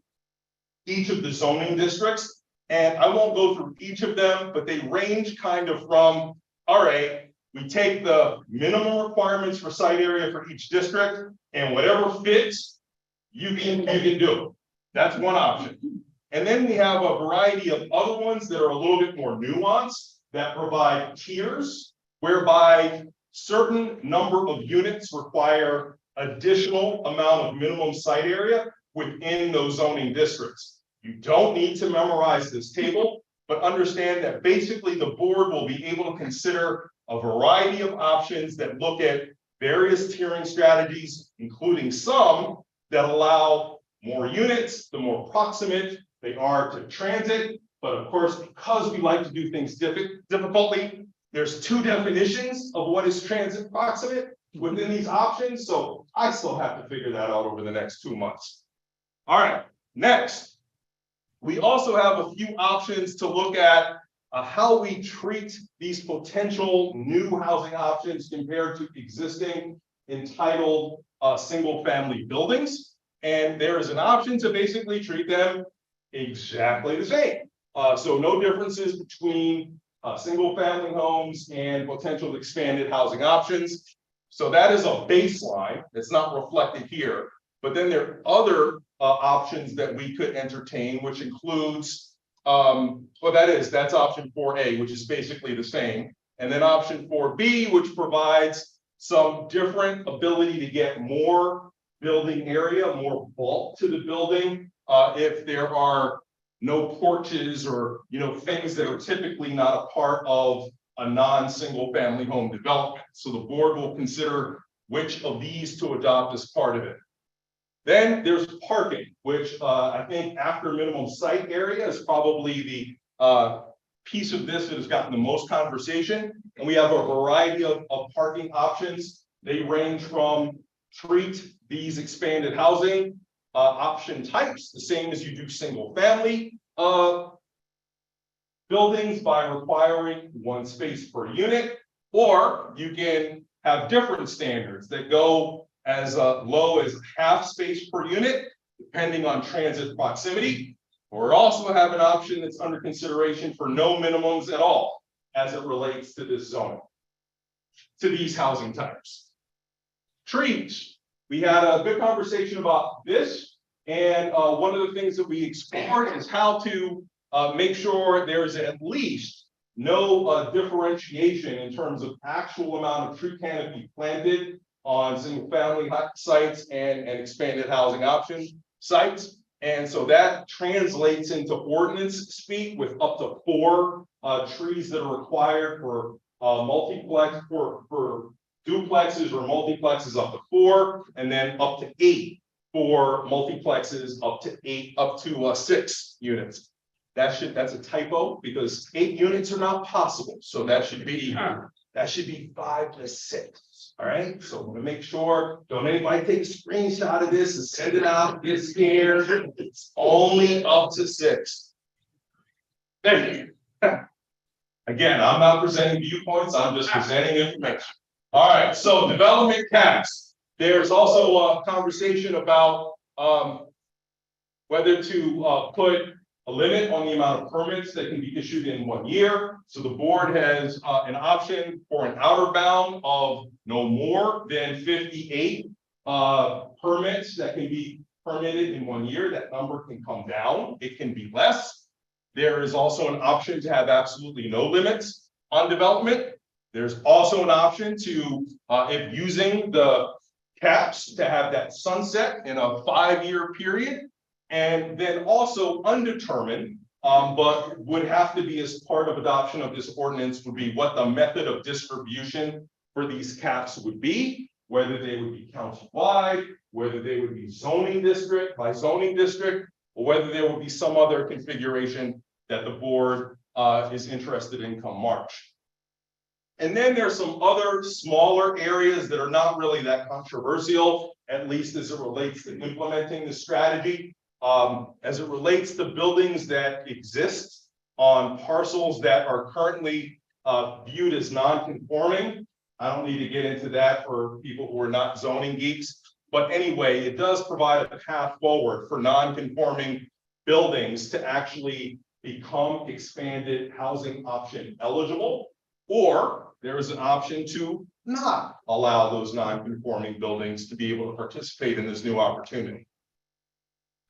each of the zoning districts. And I won't go through each of them, but they range kind of from, all right, we take the minimum requirements for site area for each district and whatever fits, you can do it. That's one option. And then we have a variety of other ones that are a little bit more nuanced that provide tiers whereby certain number of units require additional amount of minimum site area within those zoning districts. You don't need to memorize this table, but understand that basically the board will be able to consider a variety of options that look at various tiering strategies, including some that allow more units, the more proximate they are to transit. But of course, because we like to do things difficultly, there's 2 definitions of what is transit proximate within these options. So I still have to figure that out over the next 2 months. All right, next. We also have a few options to look at how we treat these potential new housing options compared to existing entitled single family buildings. And there is an option to basically treat them exactly the same. So no differences between single family homes and potential expanded housing options. So that is a baseline. It's not reflected here. But then there are other options that we could entertain, which includes, that's option 4A, which is basically the same. And then option 4B, which provides some different ability to get more building area, more bulk to the building, if there are no porches or, things that are typically not a part of a non-single family home development. So the board will consider which of these to adopt as part of it. Then there's parking, which I think after minimum site area is probably the piece of this that has gotten the most conversation. And we have a variety of parking options. They range from treat these expanded housing option types, the same as you do single family buildings by requiring 1 space per unit, or you can have different standards that go as low as half space per unit, depending on transit proximity, or also have an option that's under consideration for no minimums at all as it relates to this zoning, to these housing types. Trees. We had a good conversation about this, and one of the things that we explored is how to make sure there is at least no differentiation in terms of actual amount of tree canopy planted on single family sites and expanded housing option sites. And so that translates into ordinance speak with up to 4 trees that are required for multiplex, for duplexes or multiplexes up to 4, and then up to 8 for multiplexes up to 6 units. That's a typo because 8 units are not possible. So that should be 5 to 6. All right, so we're gonna make sure, don't anybody take a screenshot of this and send it out, get scared. It's only up to 6. Thank you. Again, I'm not presenting viewpoints, I'm just presenting information. All right, so development caps. There's also a conversation about whether to put a limit on the amount of permits that can be issued in 1 year. So the board has an option for an outer bound of no more than 58 permits that can be permitted in 1 year. That number can come down, it can be less. There is also an option to have absolutely no limits on development. There's also an option to, if using the caps, to have that sunset in a 5-year period. And then also undetermined, but would have to be as part of adoption of this ordinance would be what the method of distribution for these caps would be, whether they would be county-wide, whether they would be zoning district by zoning district, or whether there would be some other configuration that the board is interested in come March. And then there's some other smaller areas that are not really that controversial, at least as it relates to implementing the strategy. As it relates to buildings that exist on parcels that are currently viewed as non-conforming. I don't need to get into that for people who are not zoning geeks, but anyway, it does provide a path forward for non-conforming buildings to actually become expanded housing option eligible, or there is an option to not allow those non-conforming buildings to be able to participate in this new opportunity.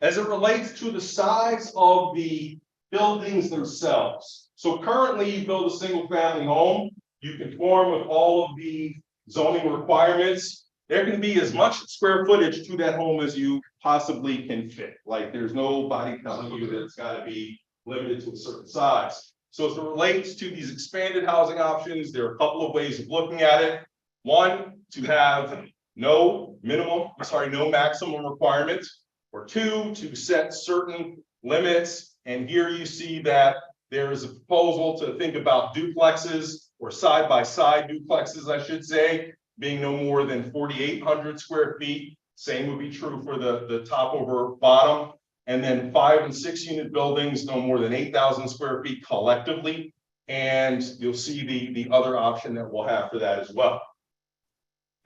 As it relates to the size of the buildings themselves. So currently you build a single family home, you conform with all of the zoning requirements. There can be as much square footage to that home as you possibly can fit. Like there's nobody telling you that it's gotta be limited to a certain size. So as it relates to these expanded housing options, there are a couple of ways of looking at it. One, to have no maximum requirements. Or 2, to set certain limits. And here you see that there is a proposal to think about duplexes or side-by-side duplexes, I should say, being no more than 4,800 square feet. Same would be true for the top over bottom. And then 5 and 6 unit buildings, no more than 8,000 square feet collectively. And you'll see the other option that we'll have for that as well.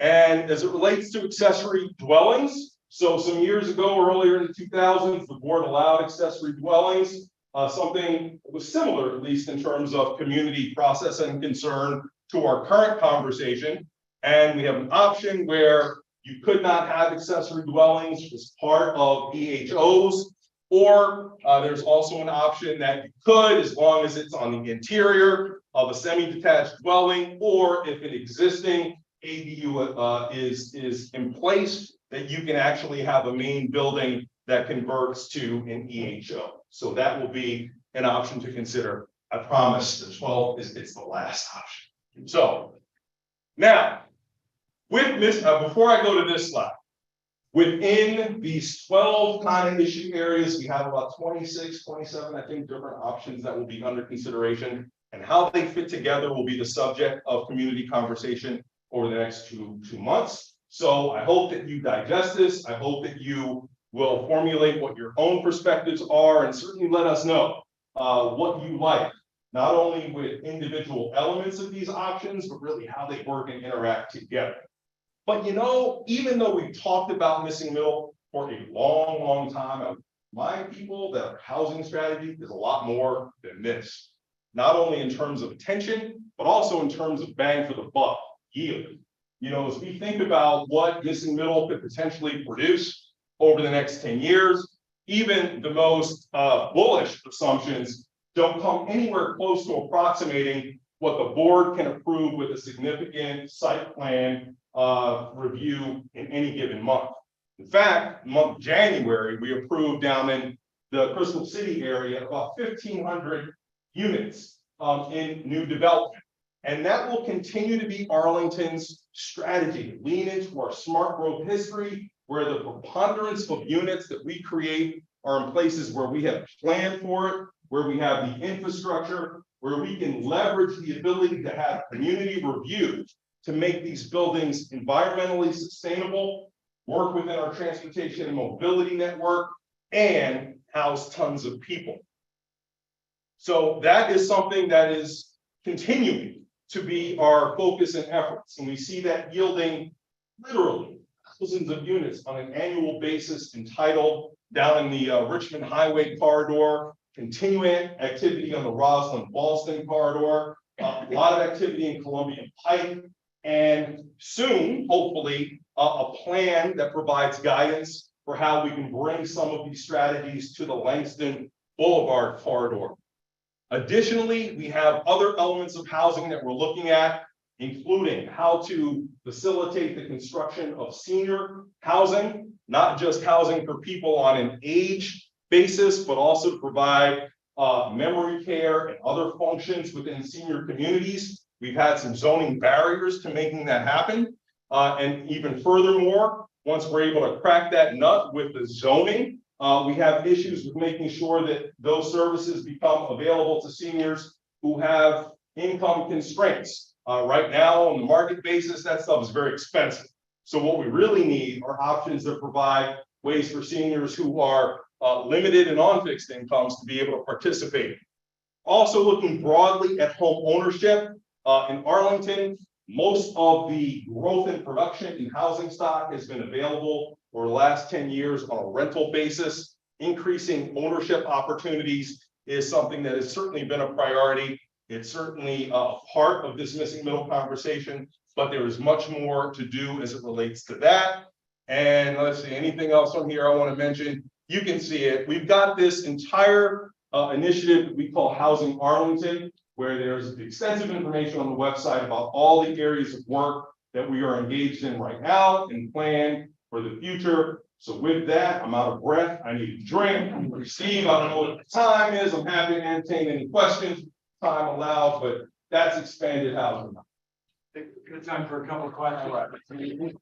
And as it relates to accessory dwellings, so some years ago, earlier in the 2000s, the board allowed accessory dwellings. Something that was similar, at least in terms of community process and concern to our current conversation. And we have an option where you could not have accessory dwellings as part of EHOs. Or there's also an option that you could, as long as it's on the interior of a semi-detached dwelling, or if an existing ADU is in place, that you can actually have a main building that converts to an EHO. So that will be an option to consider. I promise the 12 it's the last option. So now, with this, before I go to this slide, within these 12 kind of issue areas, we have about 26, 27, I think, different options that will be under consideration. And how they fit together will be the subject of community conversation over the next two months. So I hope that you digest this. I hope that you will formulate what your own perspectives are, and certainly let us know what you like, not only with individual elements of these options, but really how they work and interact together. But you know, even though we've talked about missing middle for a long, long time, my people, that housing strategy is a lot more than this. Not only in terms of attention, but also in terms of bang for the buck, yield. You know, as we think about what missing middle could potentially produce over the next 10 years, even the most bullish assumptions don't come anywhere close to approximating what the board can approve with a significant site plan review in any given month. In fact, month of January, we approved down in the Crystal City area about 1,500 units in new development. And that will continue to be Arlington's strategy, lean into our smart growth history, where the preponderance of units that we create are in places where we have planned for it, where we have the infrastructure, where we can leverage the ability to have community review to make these buildings environmentally sustainable, work within our transportation and mobility network, and house tons of people. So that is something that is continuing to be our focus and efforts. And we see that yielding literally thousands of units on an annual basis, entitled down in the Richmond Highway corridor, continuing activity on the Roslyn-Ballston corridor, a lot of activity in Columbia Pike, and soon, hopefully, a plan that provides guidance for how we can bring some of these strategies to the Langston Boulevard corridor. Additionally, we have other elements of housing that we're looking at, including how to facilitate the construction of senior housing, not just housing for people on an age basis, but also to provide memory care and other functions within senior communities. We've had some zoning barriers to making that happen. And even furthermore, once we're able to crack that nut with the zoning, we have issues with making sure that those services become available to seniors who have income constraints. Right now, on the market basis, that stuff is very expensive. So what we really need are options that provide ways for seniors who are limited and on fixed incomes to be able to participate. Also looking broadly at home ownership in Arlington, most of the growth in production in housing stock has been available for the last 10 years on a rental basis. Increasing ownership opportunities is something that has certainly been a priority. It's certainly a part of this missing middle conversation, but there is much more to do as it relates to that. And let's see, anything else on here I want to mention? You can see it. We've got this entire initiative that we call Housing Arlington, where there's extensive information on the website about all the areas of work that we are engaged in right now and plan for the future. So with that, I'm out of breath. I need a drink. Steve, I don't know what the time is. I'm happy to entertain any questions, time allowed, but that's expanded housing. Good time for a couple of questions.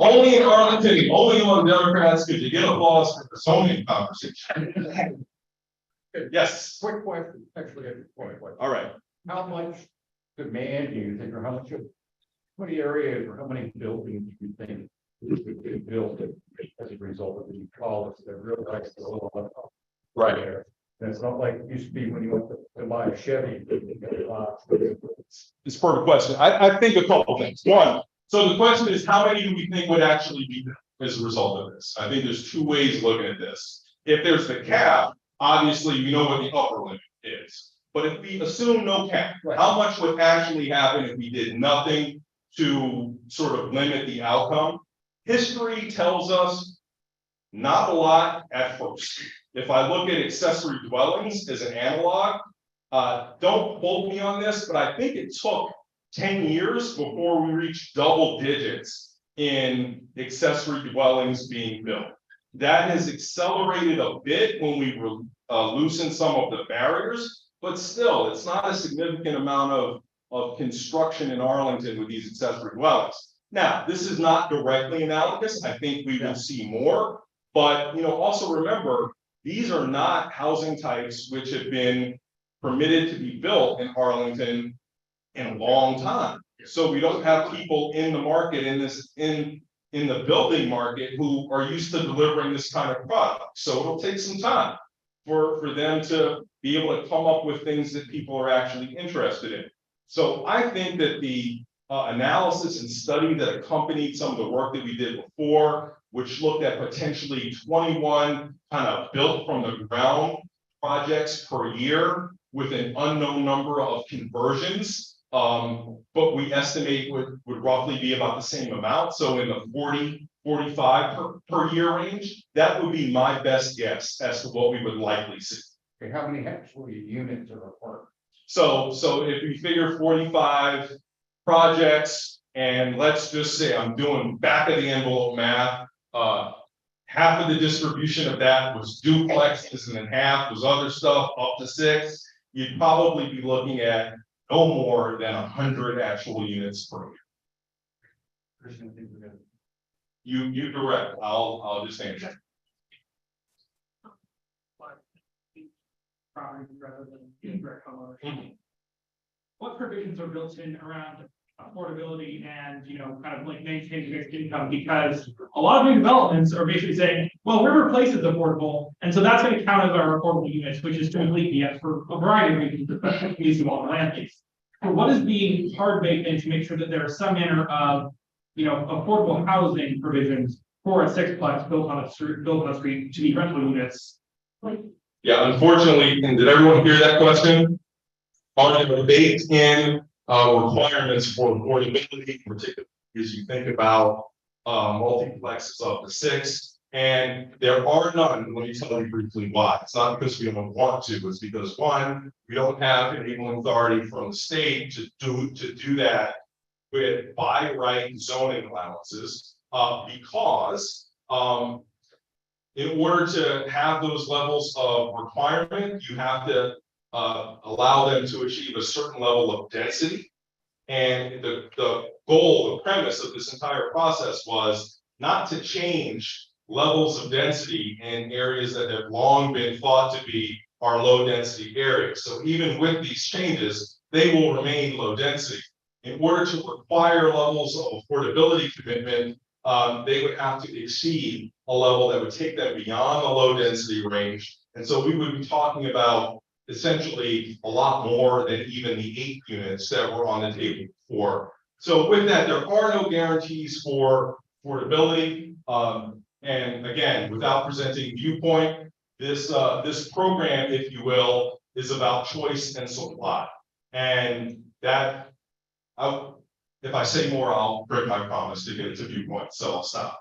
Only in Arlington, only on Democrats could you get applause for the zoning conversation. Yes. Quick question, actually, a quick question. All right. How much demand do you think, or how many areas or how many buildings do you think would be built as a result of these policies that really like to go on? Right. And it's not like it used to be when you went to buy a Chevy. It's a perfect question. I think a couple things. One, so the question is, how many do we think would actually be built as a result of this? I think there's two ways of looking at this. If there's the cap, obviously we know what the upper limit is. But if we assume no cap, how much would actually happen if we did nothing to sort of limit the outcome? History tells us not a lot at first. If I look at accessory dwellings as an analog, don't quote me on this, but I think it took 10 years before we reached double digits in accessory dwellings being built. That has accelerated a bit when we loosened some of the barriers, but still, it's not a significant amount of construction in Arlington with these accessory dwellings. Now, this is not directly analogous. I think we will see more, but also remember, these are not housing types which have been permitted to be built in Arlington in a long time. So we don't have people in the market in the building market who are used to delivering this kind of product. So it'll take some time for them to be able to come up with things that people are actually interested in. So I think that the analysis and study that accompanied some of the work that we did before, which looked at potentially 21 kind of built from the ground projects per year with an unknown number of conversions, but we estimate would roughly be about the same amount. So in the 40, 45 per year range, that would be my best guess as to what we would likely see. Okay, how many actual units are required? So if you figure 45 projects, and let's just say I'm doing back of the envelope math, half of the distribution of that was duplexes, and then half was other stuff up to 6, you'd probably be looking at no more than 100 actual units per year. Christian, I think we're gonna. You direct, I'll just answer. Rather than direct homeowners. What provisions are built in around affordability and, kind of like maintaining mixed income? Because a lot of new developments are basically saying, well, River Place is affordable, and so that's going to count as our affordable units, which is completely BS for a variety of reasons, especially these of all the land use. So what is being hard baked in to make sure that there is some manner of, affordable housing provisions for a 6-plex built on a street to be rental units? Yeah, unfortunately, and did everyone hear that question? Are there baked in requirements for affordability, particularly as you think about multiplexes up to 6? And there are none. Let me tell you briefly why. It's not because we don't want to, it's because one, we don't have enabling authority from the state to do that with by right zoning allowances, because in order to have those levels of requirement, you have to allow them to achieve a certain level of density. And the goal, the premise of this entire process was not to change levels of density in areas that have long been thought to be our low density areas. So even with these changes, they will remain low density. In order to require levels of affordability commitment, they would have to exceed a level that would take them beyond the low density range. And so we would be talking about essentially a lot more than even the 8 units that were on the table before. So with that, there are no guarantees for affordability. And again, without presenting viewpoint, this program, if you will, is about choice and supply. And that, if I say more, I'll break my promise to get it to viewpoint, so I'll stop.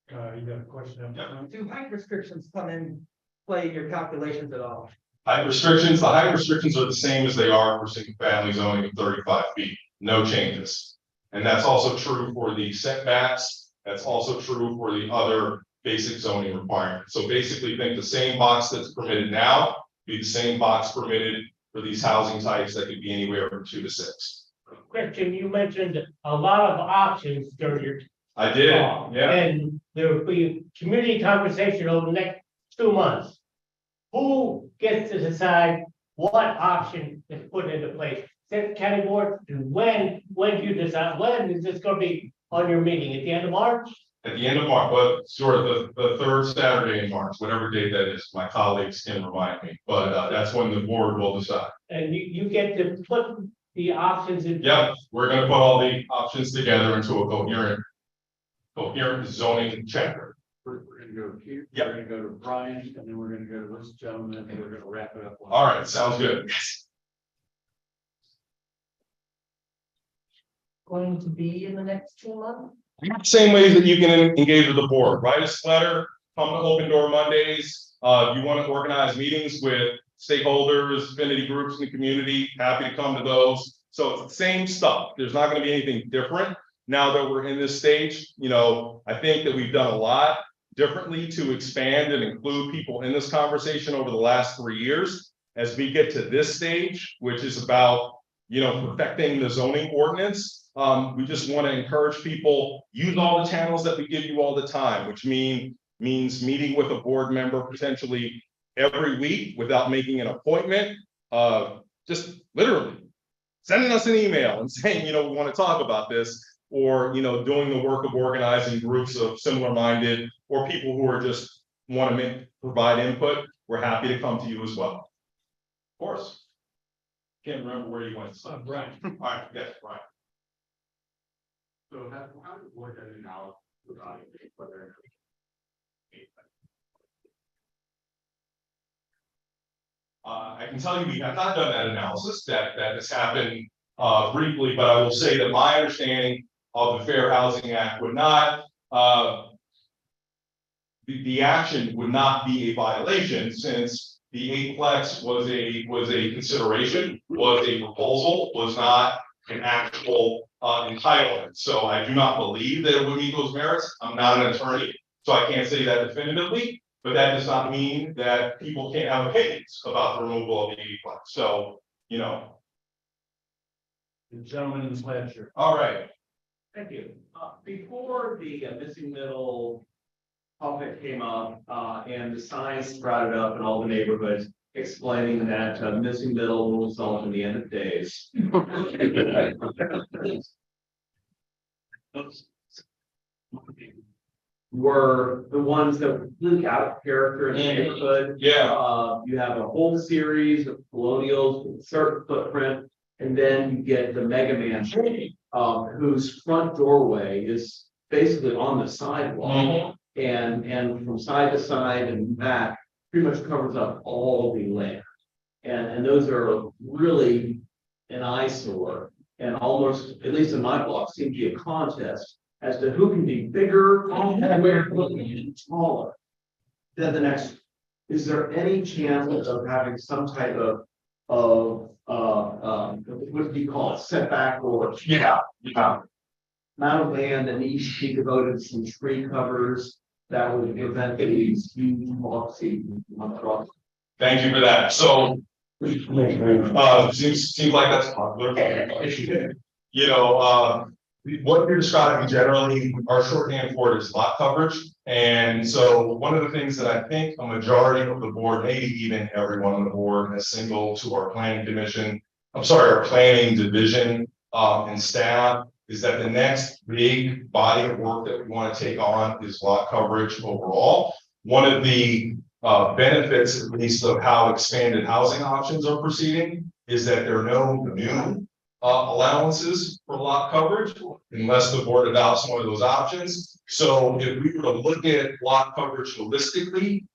You got a question? Do height restrictions come in play in your calculations at all? Height restrictions, the height restrictions are the same as they are for single family zoning of 35 feet, no changes. And that's also true for the setbacks. That's also true for the other basic zoning requirements. So basically think the same box that's permitted now, be the same box permitted for these housing types that could be anywhere from 2 to 6. Christian, you mentioned a lot of options during your. I did, yeah. And there will be community conversation over the next 2 months. Who gets to decide what option is put into place? State county board, and when do you decide? When is this going to be on your meeting? At the end of March? At the end of March, but sort of the third Saturday in March, whatever date that is, my colleagues can remind me, but that's when the board will decide. And you get to put the options in. Yep, we're gonna put all the options together into a coherent zoning chapter. We're gonna go here, Yep. we're gonna go to Brian, and then we're gonna go to this gentleman, and we're gonna wrap it up. All right, sounds good. Going to be in the next 2 months? Same ways that you can engage with the board, write us a letter, come to Open Door Mondays. If you want to organize meetings with stakeholders, affinity groups in the community, happy to come to those. So it's the same stuff. There's not going to be anything different now that we're in this stage. You know, I think that we've done a lot differently to expand and include people in this conversation over the last 3 years. As we get to this stage, which is about, you know, perfecting the zoning ordinance. We just want to encourage people, use all the channels that we give you all the time, which means meeting with a board member potentially every week without making an appointment. Just literally sending us an email and saying, you know, we want to talk about this, or, you know, doing the work of organizing groups of similar minded or people who are just want to provide input. We're happy to come to you as well. Of course. Can't remember where you went. So. Right. All right, yes, right. So how does work that analysis evaluate whether? I can tell you we have not done that analysis. That has happened briefly, but I will say that my understanding of the Fair Housing Act would not the action would not be a violation, since the eightplex was a consideration, was a proposal, was not an actual entitlement. So I do not believe that it would meet those merits. I'm not an attorney, so I can't say that definitively, but that does not mean that people can't have opinions about the removal of the eightplex. So, you know. The gentleman in the plaid shirt. All right. Thank you. Before the missing middle topic came up, and the signs sprouted up in all the neighborhoods explaining that missing middle will result in the end of days. Were the ones that leak out of character in the neighborhood. Yeah. You have a whole series of colonials with a certain footprint, and then you get the Mega Mansion, whose front doorway is basically on the sidewalk. And from side to side and back, pretty much covers up all the land. And those are really an eyesore, and almost, at least in my block, seem to be a contest as to who can be bigger and taller than the next. Is there any chance of having some type of what do you call it, setback or amount of land that needs to be devoted to some tree covers that would prevent these huge moxie across? Thank you for that. So seems like that's a popular issue. You know, what you're describing generally, our shorthand for it is lot coverage. And so one of the things that I think a majority of the board, maybe even everyone on the board, has signaled to our planning commission, our planning division and staff, is that the next big body of work that we want to take on is lot coverage overall. One of the benefits, at least, of how expanded housing options are proceeding is that there are no new allowances for lot coverage unless the board adopts one of those options. So if we were to look at lot coverage holistically,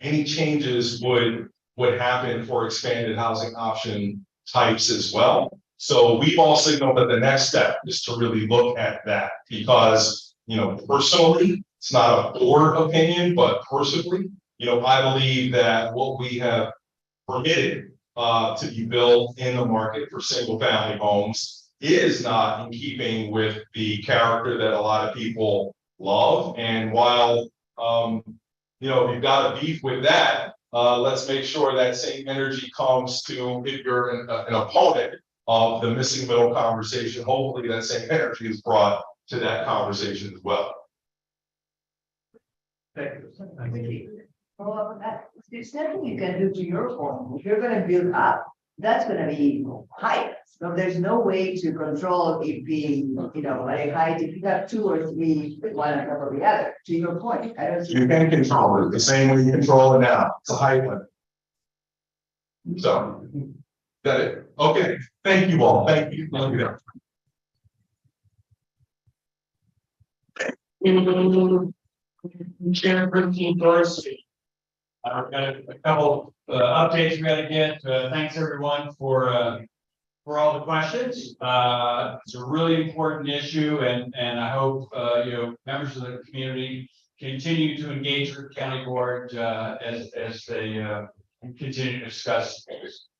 any changes would happen for expanded housing option types as well. So we've all signaled that the next step is to really look at that, because, you know, personally, it's not a board opinion, but personally, you know, I believe that what we have permitted to be built in the market for single family homes is not in keeping with the character that a lot of people love. And while, you know, you've got a beef with that, let's make sure that same energy comes to, if you're an opponent of the missing middle conversation, hopefully that same energy is brought to that conversation as well. Thank you. Follow up on that. There's nothing you can do to your home. If you're gonna build up, that's gonna be higher. So there's no way to control it being, like height, if you have 2 or 3, one on top of the other, to your point, I don't see. You can control it the same way you control it now, it's a height limit. So, that it, okay, thank you all, thank you. Chair Brittany Dorsey. I've got a couple updates we gotta get. Thanks everyone for all the questions. It's a really important issue and I hope members of the community continue to engage with the county board as they continue to discuss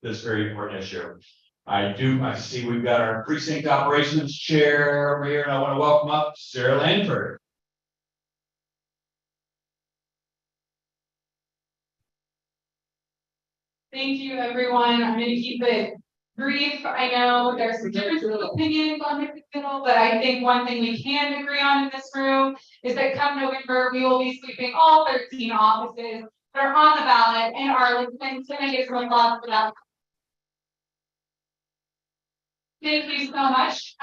this very important issue. I see we've got our precinct operations chair over here, and I want to welcome up Sarah Lanford. Thank you, everyone. I'm gonna keep it brief. I know there's some differences of opinions on the middle, but I think one thing we can agree on in this room is that come November, we will be sweeping all 13 offices that are on the ballot in Arlington to make it some laws for that. Thank you so much.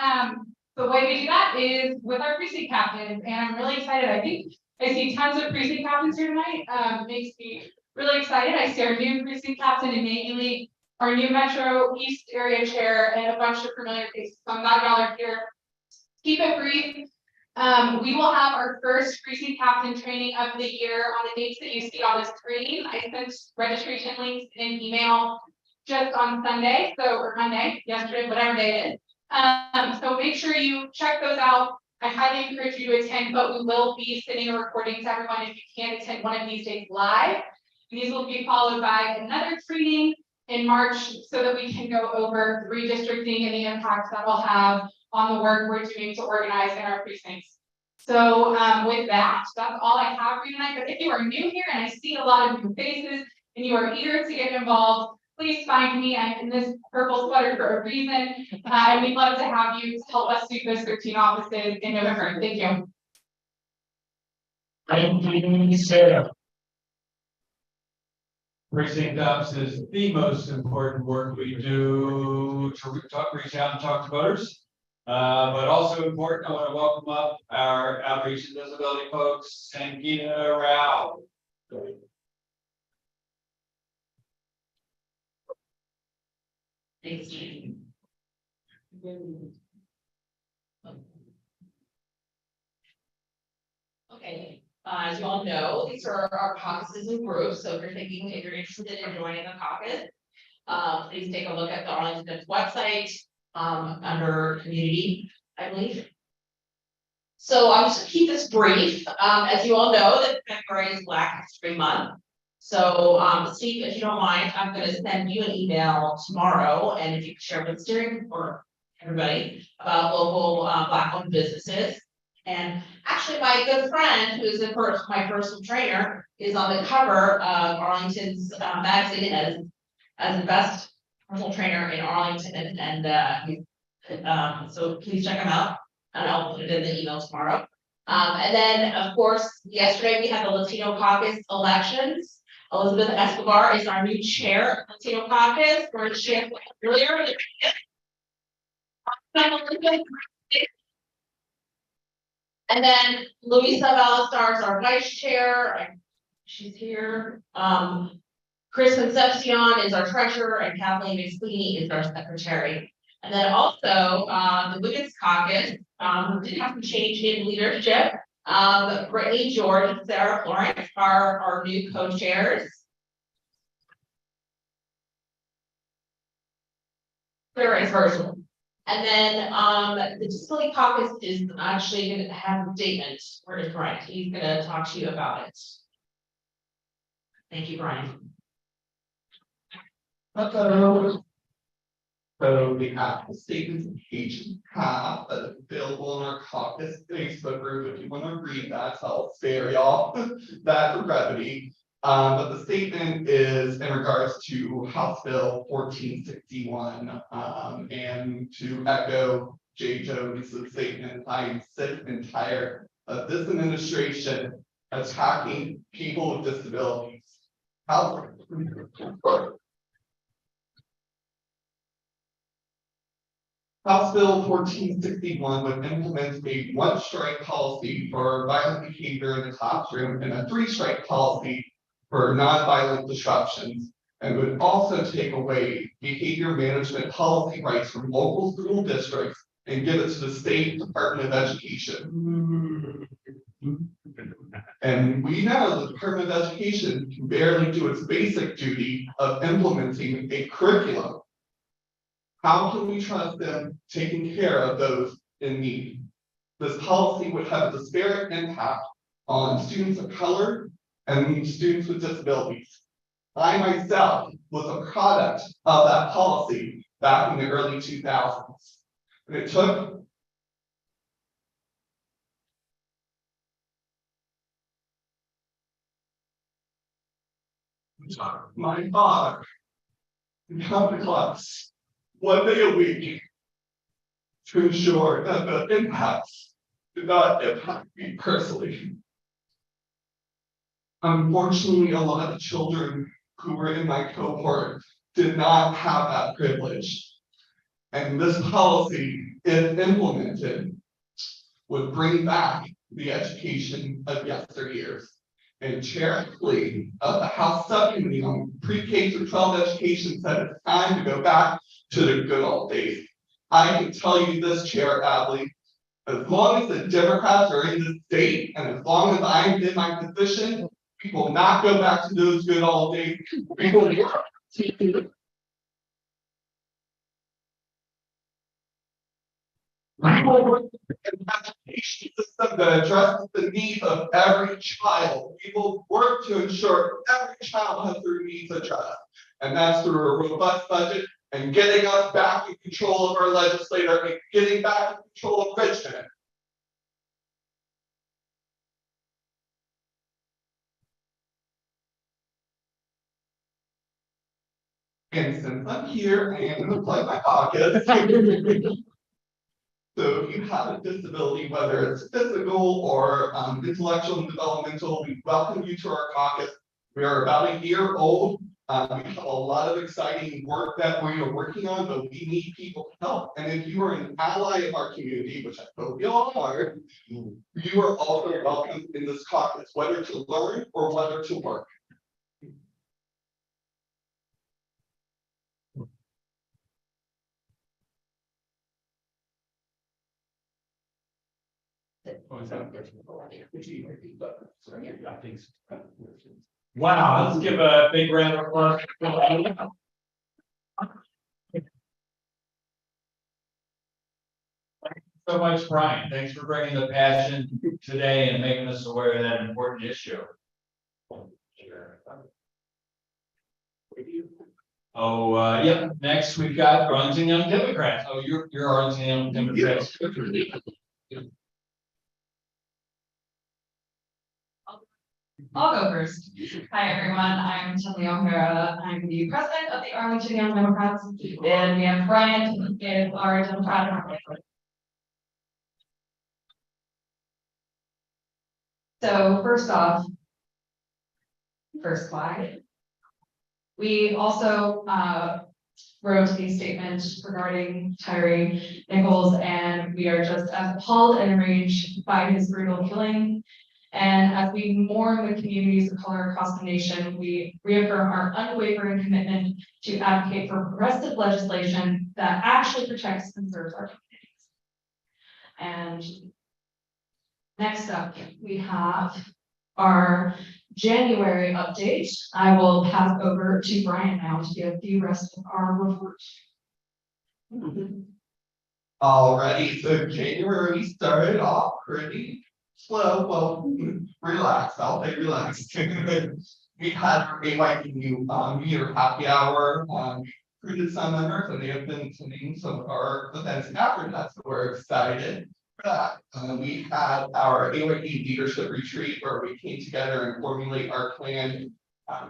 The way we do that is with our precinct captains, and I'm really excited. I think I see tons of precinct captains here tonight. Makes me really excited. I see our new precinct captain in Nate Ely, our new Metro East area chair, and a bunch of familiar faces. So I'm glad y'all are here. Keep it brief. We will have our first precinct captain training of the year on the dates that you see on the screen. I sent registration links in email just on Sunday, or Monday, yesterday, whatever day it is. So make sure you check those out. I highly encourage you to attend, but we will be sending a recording to everyone if you can't attend one of these days live. These will be followed by another training in March so that we can go over redistricting and the impacts that will have on the work we're doing to organize in our precincts. So with that, that's all I have for you tonight. But if you are new here and I see a lot of new faces and you are eager to get involved, please find me. I'm in this purple sweater for a reason. And we'd love to have you to help us sweep those 13 offices in November. Thank you. Thank you, Sarah. Precinct ops is the most important work we do to reach out and talk to voters. But also important, I want to welcome up our outreach and visibility folks, Sangita Rao. Thanks, Jane. Okay, as you all know, these are our caucuses and groups, so if you're interested in joining the caucus, please take a look at the Arlington website, under community, I believe. So I'm just gonna keep this brief. As you all know, that February is Black History Month. So, Steve, if you don't mind, I'm gonna send you an email tomorrow, and if you could share with steering for everybody about local Black-owned businesses. And actually, my good friend, who's my personal trainer, is on the cover of Arlington's magazine as the best personal trainer in Arlington, and so please check him out, and I'll put it in the email tomorrow. And then, of course, yesterday we had the Latino Caucus elections. Elizabeth Escobar is our new chair of Latino Caucus. We're sharing earlier. And then Luisa Balastar is our vice chair. She's here. Chris Concepcion is our treasurer, and Kathleen McSweeney is our secretary. And then also the Women's Caucus did have some change in leadership. Brittany George and Sarah Florence are our new co-chairs. Sarah is virtual. And then the Disability Caucus is actually going to have a statement. Where is Brian? He's going to talk to you about it. Thank you, Brian. Hello. So we have the statements and page half that is available in our caucus Facebook group if you want to read that, so I'll spare y'all that for brevity. But the statement is in regards to House Bill 1461. And to echo Jay Jones' statement, I am sick and tired of this administration attacking people with disabilities. House Bill 1461 would implement a one-strike policy for violent behavior in the classroom and a three-strike policy for non-violent disruptions, and would also take away behavior management policy rights from local school districts and give it to the State Department of Education. And we know the Department of Education can barely do its basic duty of implementing a curriculum. How can we trust them taking care of those in need? This policy would have a disparate impact on students of color and students with disabilities. I myself was a product of that policy back in the early 2000s. And it took my father to come to class one day a week to ensure that the impacts did not impact me personally. Unfortunately, a lot of children who were in my cohort did not have that privilege. And this policy, if implemented, would bring back the education of yesteryears. And Chair Lee of the House Subcommittee on Pre-K through 12 Education said it's time to go back to the good old days. I can tell you this, Chair Adley, as long as the Democrats are in the state and as long as I'm in my position, we will not go back to those good old days. We will an education system that addresses the needs of every child. We will work to ensure every child has their needs addressed. And that's through a robust budget and getting us back in control of our legislature and getting back in control of Richmond. And since I'm here, I am gonna plug my pockets. So if you have a disability, whether it's physical or intellectual and developmental, we welcome you to our caucus. We are about a year old. We have a lot of exciting work that we are working on, but we need people's help. And if you are an ally of our community, which I hope you all are, you are also welcome in this caucus, whether to learn or whether to work. Wow, let's give a big round of applause. So much, Brian. Thanks for bringing the passion today and making us aware of that important issue. Oh, yeah, next we've got Arlington Young Democrats. Oh, you're Arlington Young Democrats. I'll go first. Hi, everyone. I'm Tilly O'Hara. I'm the president of the Arlington Young Democrats, and we have Brian, who is our Democratic. So first off, first flag. We also wrote a statement regarding Tyree Nichols, and we are just as appalled and enraged by his brutal killing. And as we mourn with communities of color across the nation, we reaffirm our unwavering commitment to advocate for progressive legislation that actually protects and serves our communities. And next up, we have our January update. I will pass over to Brian now to give the rest of our report. Alrighty, so January started off pretty slow. Well, relax. I'll say relax. We had our AYPU New Year happy hour. We recruited some members, and they have been attending some of our events after that. So we're excited for that. We had our AYP leadership retreat where we came together and formulate our plan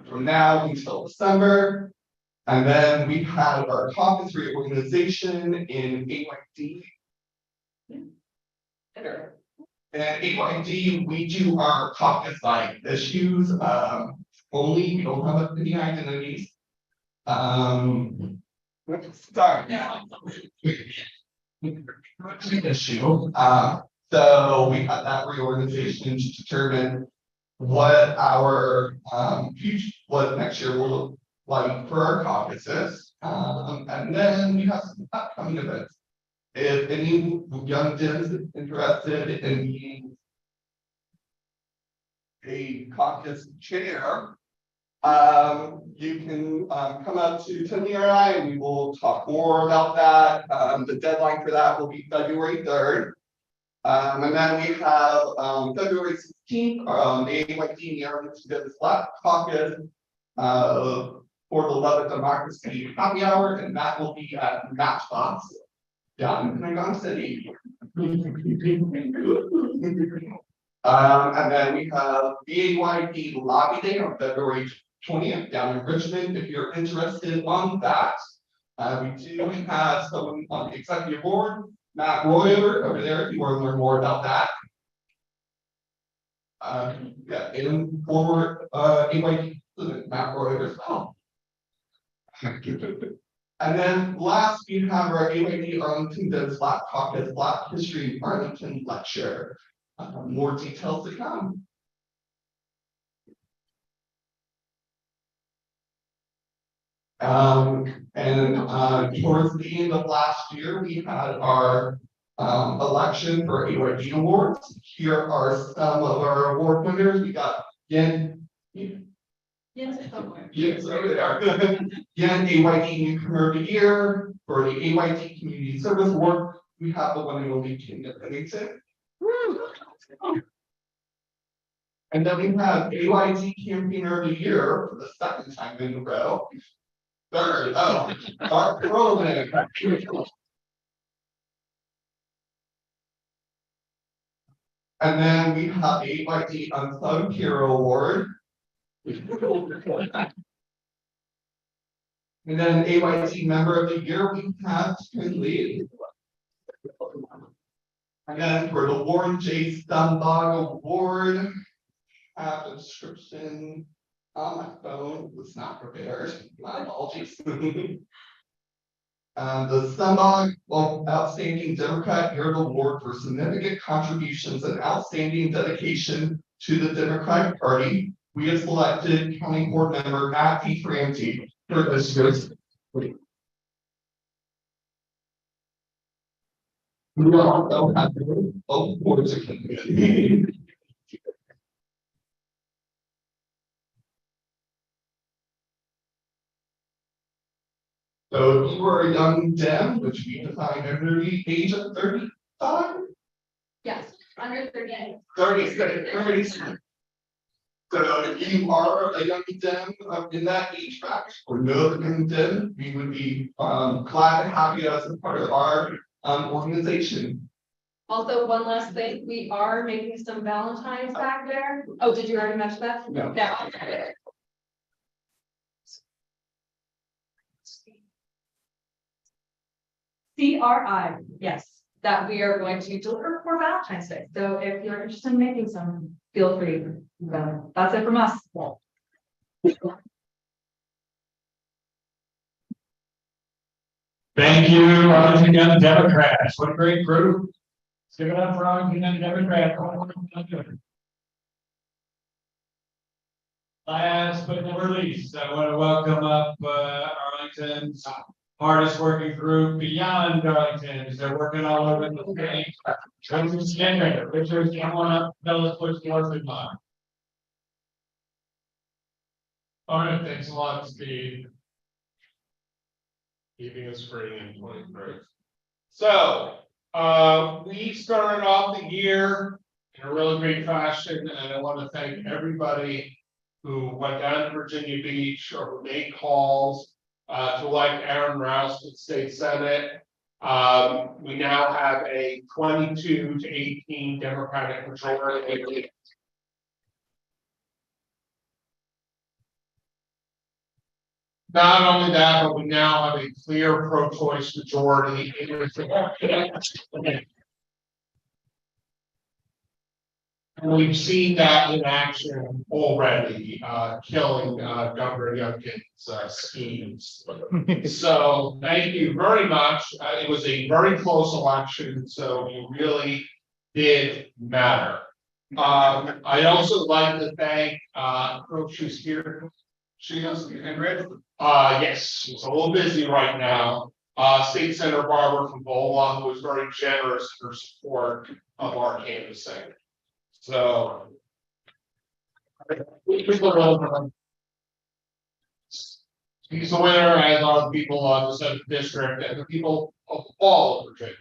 from now until December. And then we had our conference reorganization in AYD. And AYD, we do our caucus like issues only. We don't have any identities. Sorry. issue. So we had that reorganization to determine what our future, what next year will look like for our caucuses. And then we have some upcoming events. If any young Dems is interested in being a caucus chair, you can come up to Tony or I and we will talk more about that. The deadline for that will be February 3rd. And then we have February 16th, the AYD Maryland Students Black Caucus for the Love of Democracy Happy Hour, and that will be at Matchbox down in Pentagon City. And then we have BAYD Lobby Day on February 20th down in Richmond. If you're interested on that, we do have someone on the executive board, Matt Roy over there, if you want to learn more about that. Yeah, and former AYD Matt Roy as well. And then last, we have our AYD Arlington Dems Black Caucus Black History Arlington Lecture. More details to come. And towards the end of last year, we had our election for AYD awards. Here are some of our award winners. We got Yen. Yes, over there. Yen AYD Newcomer of the Year for the AYD Community Service Award. We have the one and only King of Pennington. And then we have AYD Campaigner of the Year for the second time in a row. Third, Mark Roland. And then we have AYD Unsung Hero Award. And then AYD Member of the Year, we have Tim Lee. And then for the Warren J. Stumbog Award, I have a description on my phone, was not prepared. My apologies. The Stumbog Outstanding Democrat Year Award for significant contributions and outstanding dedication to the Democratic Party. We have selected County Board Member Matt P. Franti for this year's. We also have both boards of committee. So if you were a young Dem, which we define under the age of 35? Yes, under 38. 36. So if you are a young Dem in that age bracket or know the young Dem, we would be glad to have you as a part of our organization. Also, one last thing, we are making some Valentines back there. Oh, did you already mention that? No. CRI, yes, that we are going to deliver for Valentine's Day. So if you're interested in making some, feel free. That's it from us. Thank you, Arlington Young Democrats. What a great group. Let's give it up for Arlington Young Democrats. Last but never least, I want to welcome up Arlington's hardest working group beyond Arlington, as they're working all over the state. Richard, come on up, tell us what's going on. All right, thanks a lot, Steve. Keeping us free in 23. So, we started off the year in a really great fashion, and I want to thank everybody who went down to Virginia Beach or who made calls to elect Aaron Rouse to the state senate. We now have a 22-18 Democratic majority. Not only that, but we now have a clear pro-choice majority. And we've seen that in action already, killing Governor Youngkin's schemes. So thank you very much. It was a very close election, so you really did matter. I'd also like to thank, she's here. She has, yes, she's a little busy right now. State Senator Barbara from Bola, who was very generous in her support of our canvassing. So. He's the winner, as are the people on the 7th district and the people of all of Virginia.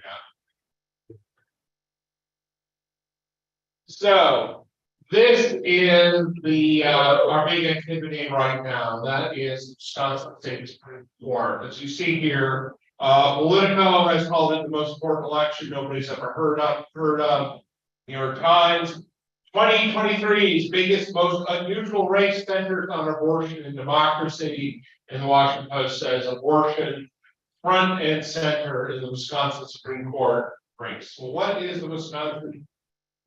So this is the our big activity right now. That is Wisconsin State Supreme Court. As you see here, Politico has called it the most important election nobody's ever heard of. New York Times. 2023's biggest, most unusual race centers on abortion and democracy. And the Washington Post says abortion front and center in the Wisconsin Supreme Court race. Well, what is the Wisconsin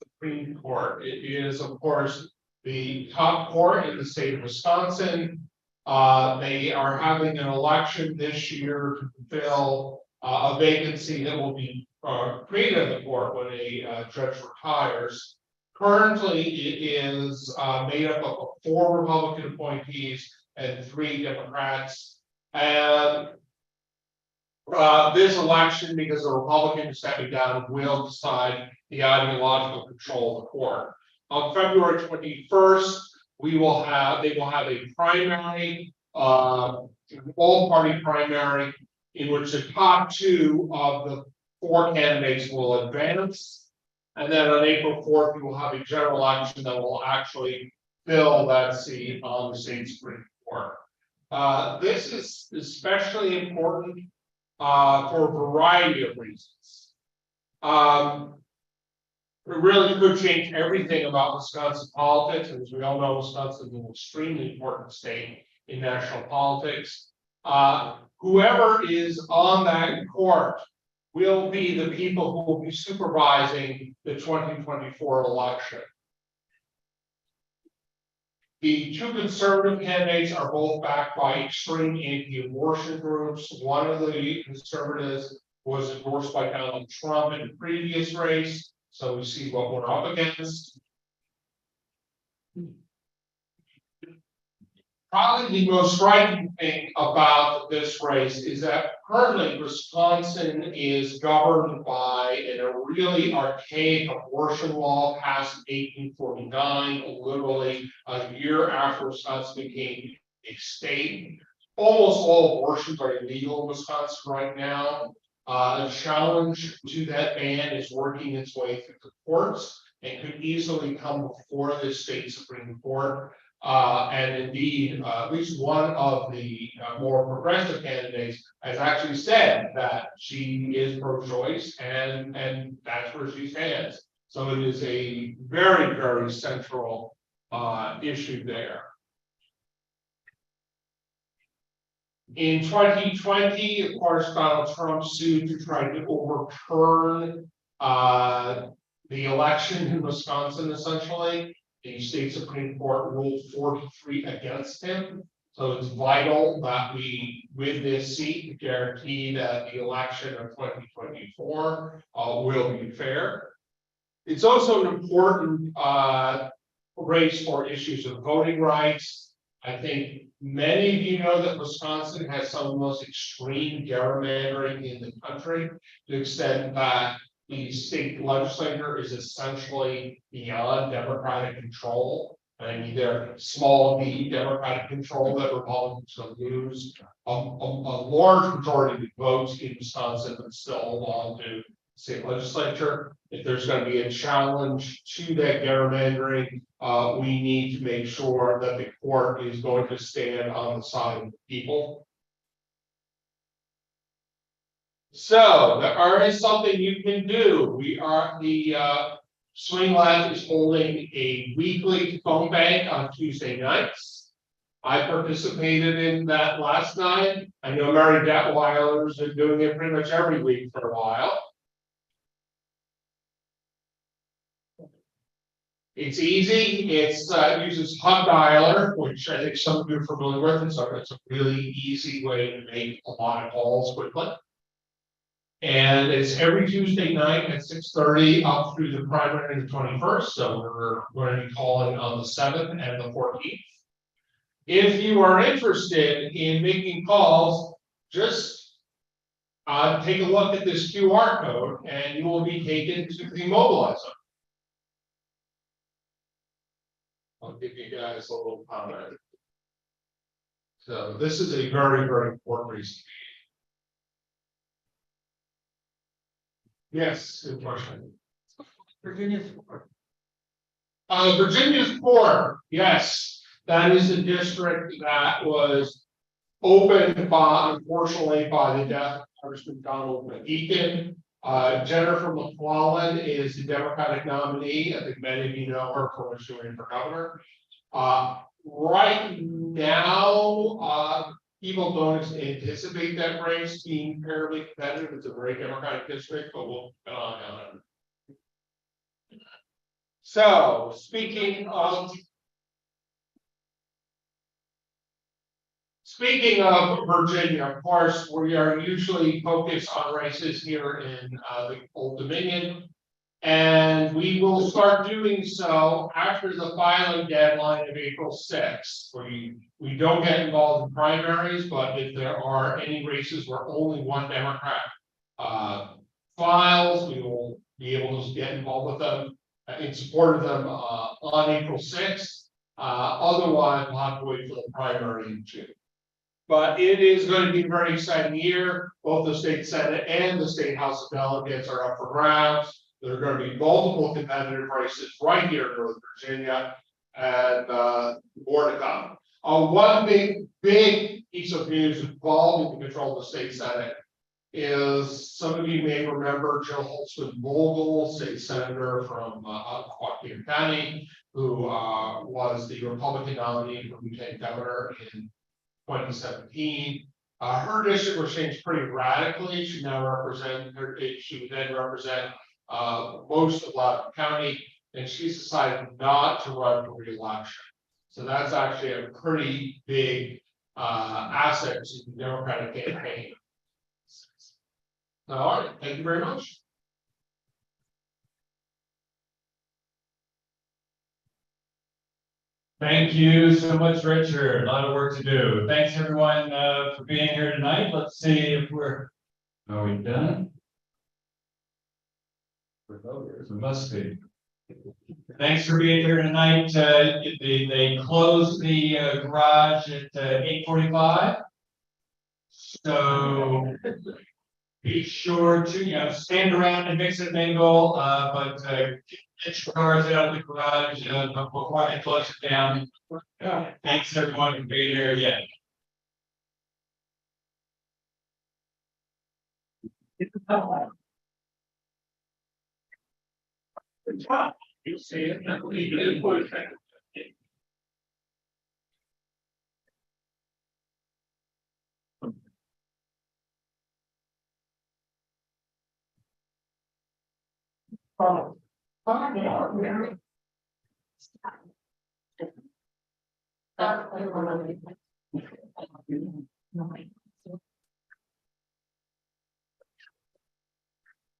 Supreme Court? It is, of course, the top court in the state of Wisconsin. They are having an election this year to fill a vacancy that will be created in the court when a judge retires. Currently, it is made up of 4 Republican appointees and 3 Democrats. And this election, because the Republicans stepping down, will decide the ideological control of the court. On February 21st, they will have a primary, all-party primary, in which the top 2 of the 4 candidates will advance. And then on April 4th, we will have a general election that will actually fill that seat on the state Supreme Court. This is especially important for a variety of reasons. It really could change everything about Wisconsin politics. And as we all know, Wisconsin is an extremely important state in national politics. Whoever is on that court will be the people who will be supervising the 2024 election. The 2 conservative candidates are both backed by extreme anti-abortion groups. One of the conservatives was endorsed by Donald Trump in the previous race. So we see what we're up against. Probably the most striking thing about this race is that currently Wisconsin is governed by a really archaic abortion law passed in 1849, literally a year after Wisconsin became a state. Almost all abortions are illegal in Wisconsin right now. A challenge to that ban is working its way through the courts and could easily come before the state Supreme Court. And indeed, at least one of the more progressive candidates has actually said that she is pro-choice and that's where she stands. So it is a very, very central issue there. In 2020, of course, Donald Trump sued to try to overturn the election in Wisconsin, essentially. The state Supreme Court ruled 4-3 against him. So it's vital that we, with this seat, guarantee that the election of 2024 will be fair. It's also an important race for issues of voting rights. I think many of you know that Wisconsin has some of the most extreme gerrymandering in the country, to the extent that the state legislature is essentially beyond Democratic control. I mean, they're small d Democratic control that Republicans will lose. A large majority of the votes in Wisconsin that still belong to the state legislature. If there's going to be a challenge to that gerrymandering, we need to make sure that the court is going to stand on the side of the people. So there is something you can do. The Swing Left is holding a weekly phone bank on Tuesday nights. I participated in that last night. I know Mary Detweiler's been doing it pretty much every week for a while. It's easy, it's uses hub dialer, which I think some of you are familiar with, and so it's a really easy way to make a lot of calls quickly. And it's every Tuesday night at 6:30 up through the primary and the 21st, so we're going to be calling on the 7th and the 14th. If you are interested in making calls, just take a look at this QR code and you will be taken to the mobilizer. I'll give you guys a little comment. So this is a very, very important reason. Yes, good question. Virginia's. Virginia's Port, yes, that is a district that was opened by, unfortunately, by the death of Congressman Donald McEachen. Jennifer McClellan is the Democratic nominee. I think many of you know her from when she ran for governor. Right now, people don't anticipate that race being fairly competitive. It's a very Democratic district, but we'll keep an eye on it. So, speaking of Virginia, of course, we are usually focused on races here in the Old Dominion. And we will start doing so after the filing deadline of April 6th. We don't get involved in primaries, but if there are any races where only one Democrat files, we will be able to get involved with them in support of them on April 6th. Otherwise, we'll have to wait for the primary in June. But it is going to be a very exciting year. Both the state Senate and the state House of Delegates are up for grabs. There are going to be multiple competitive races right here in Northern Virginia, and more to come. One big piece of news involving the control of the state Senate is, some of you may remember Joe Holtzman-Vogel, state senator from Waukegan County, who was the Republican nominee for lieutenant governor in 2017. Her district was changed pretty radically. She now she would then represent most of Loudoun County, and she's decided not to run for re-election. So that's actually a pretty big asset to the Democratic campaign. All right, thank you very much. Thank you so much, Richard. A lot of work to do. Thanks everyone for being here tonight. Let's see if are we done? We must be. Thanks for being here tonight. They closed the garage at 8:45. So be sure to stand around and mix and mingle, but get your cars out of the garage before I close it down. Thanks everyone for being here again. Good job. You see it, I believe it is what it is.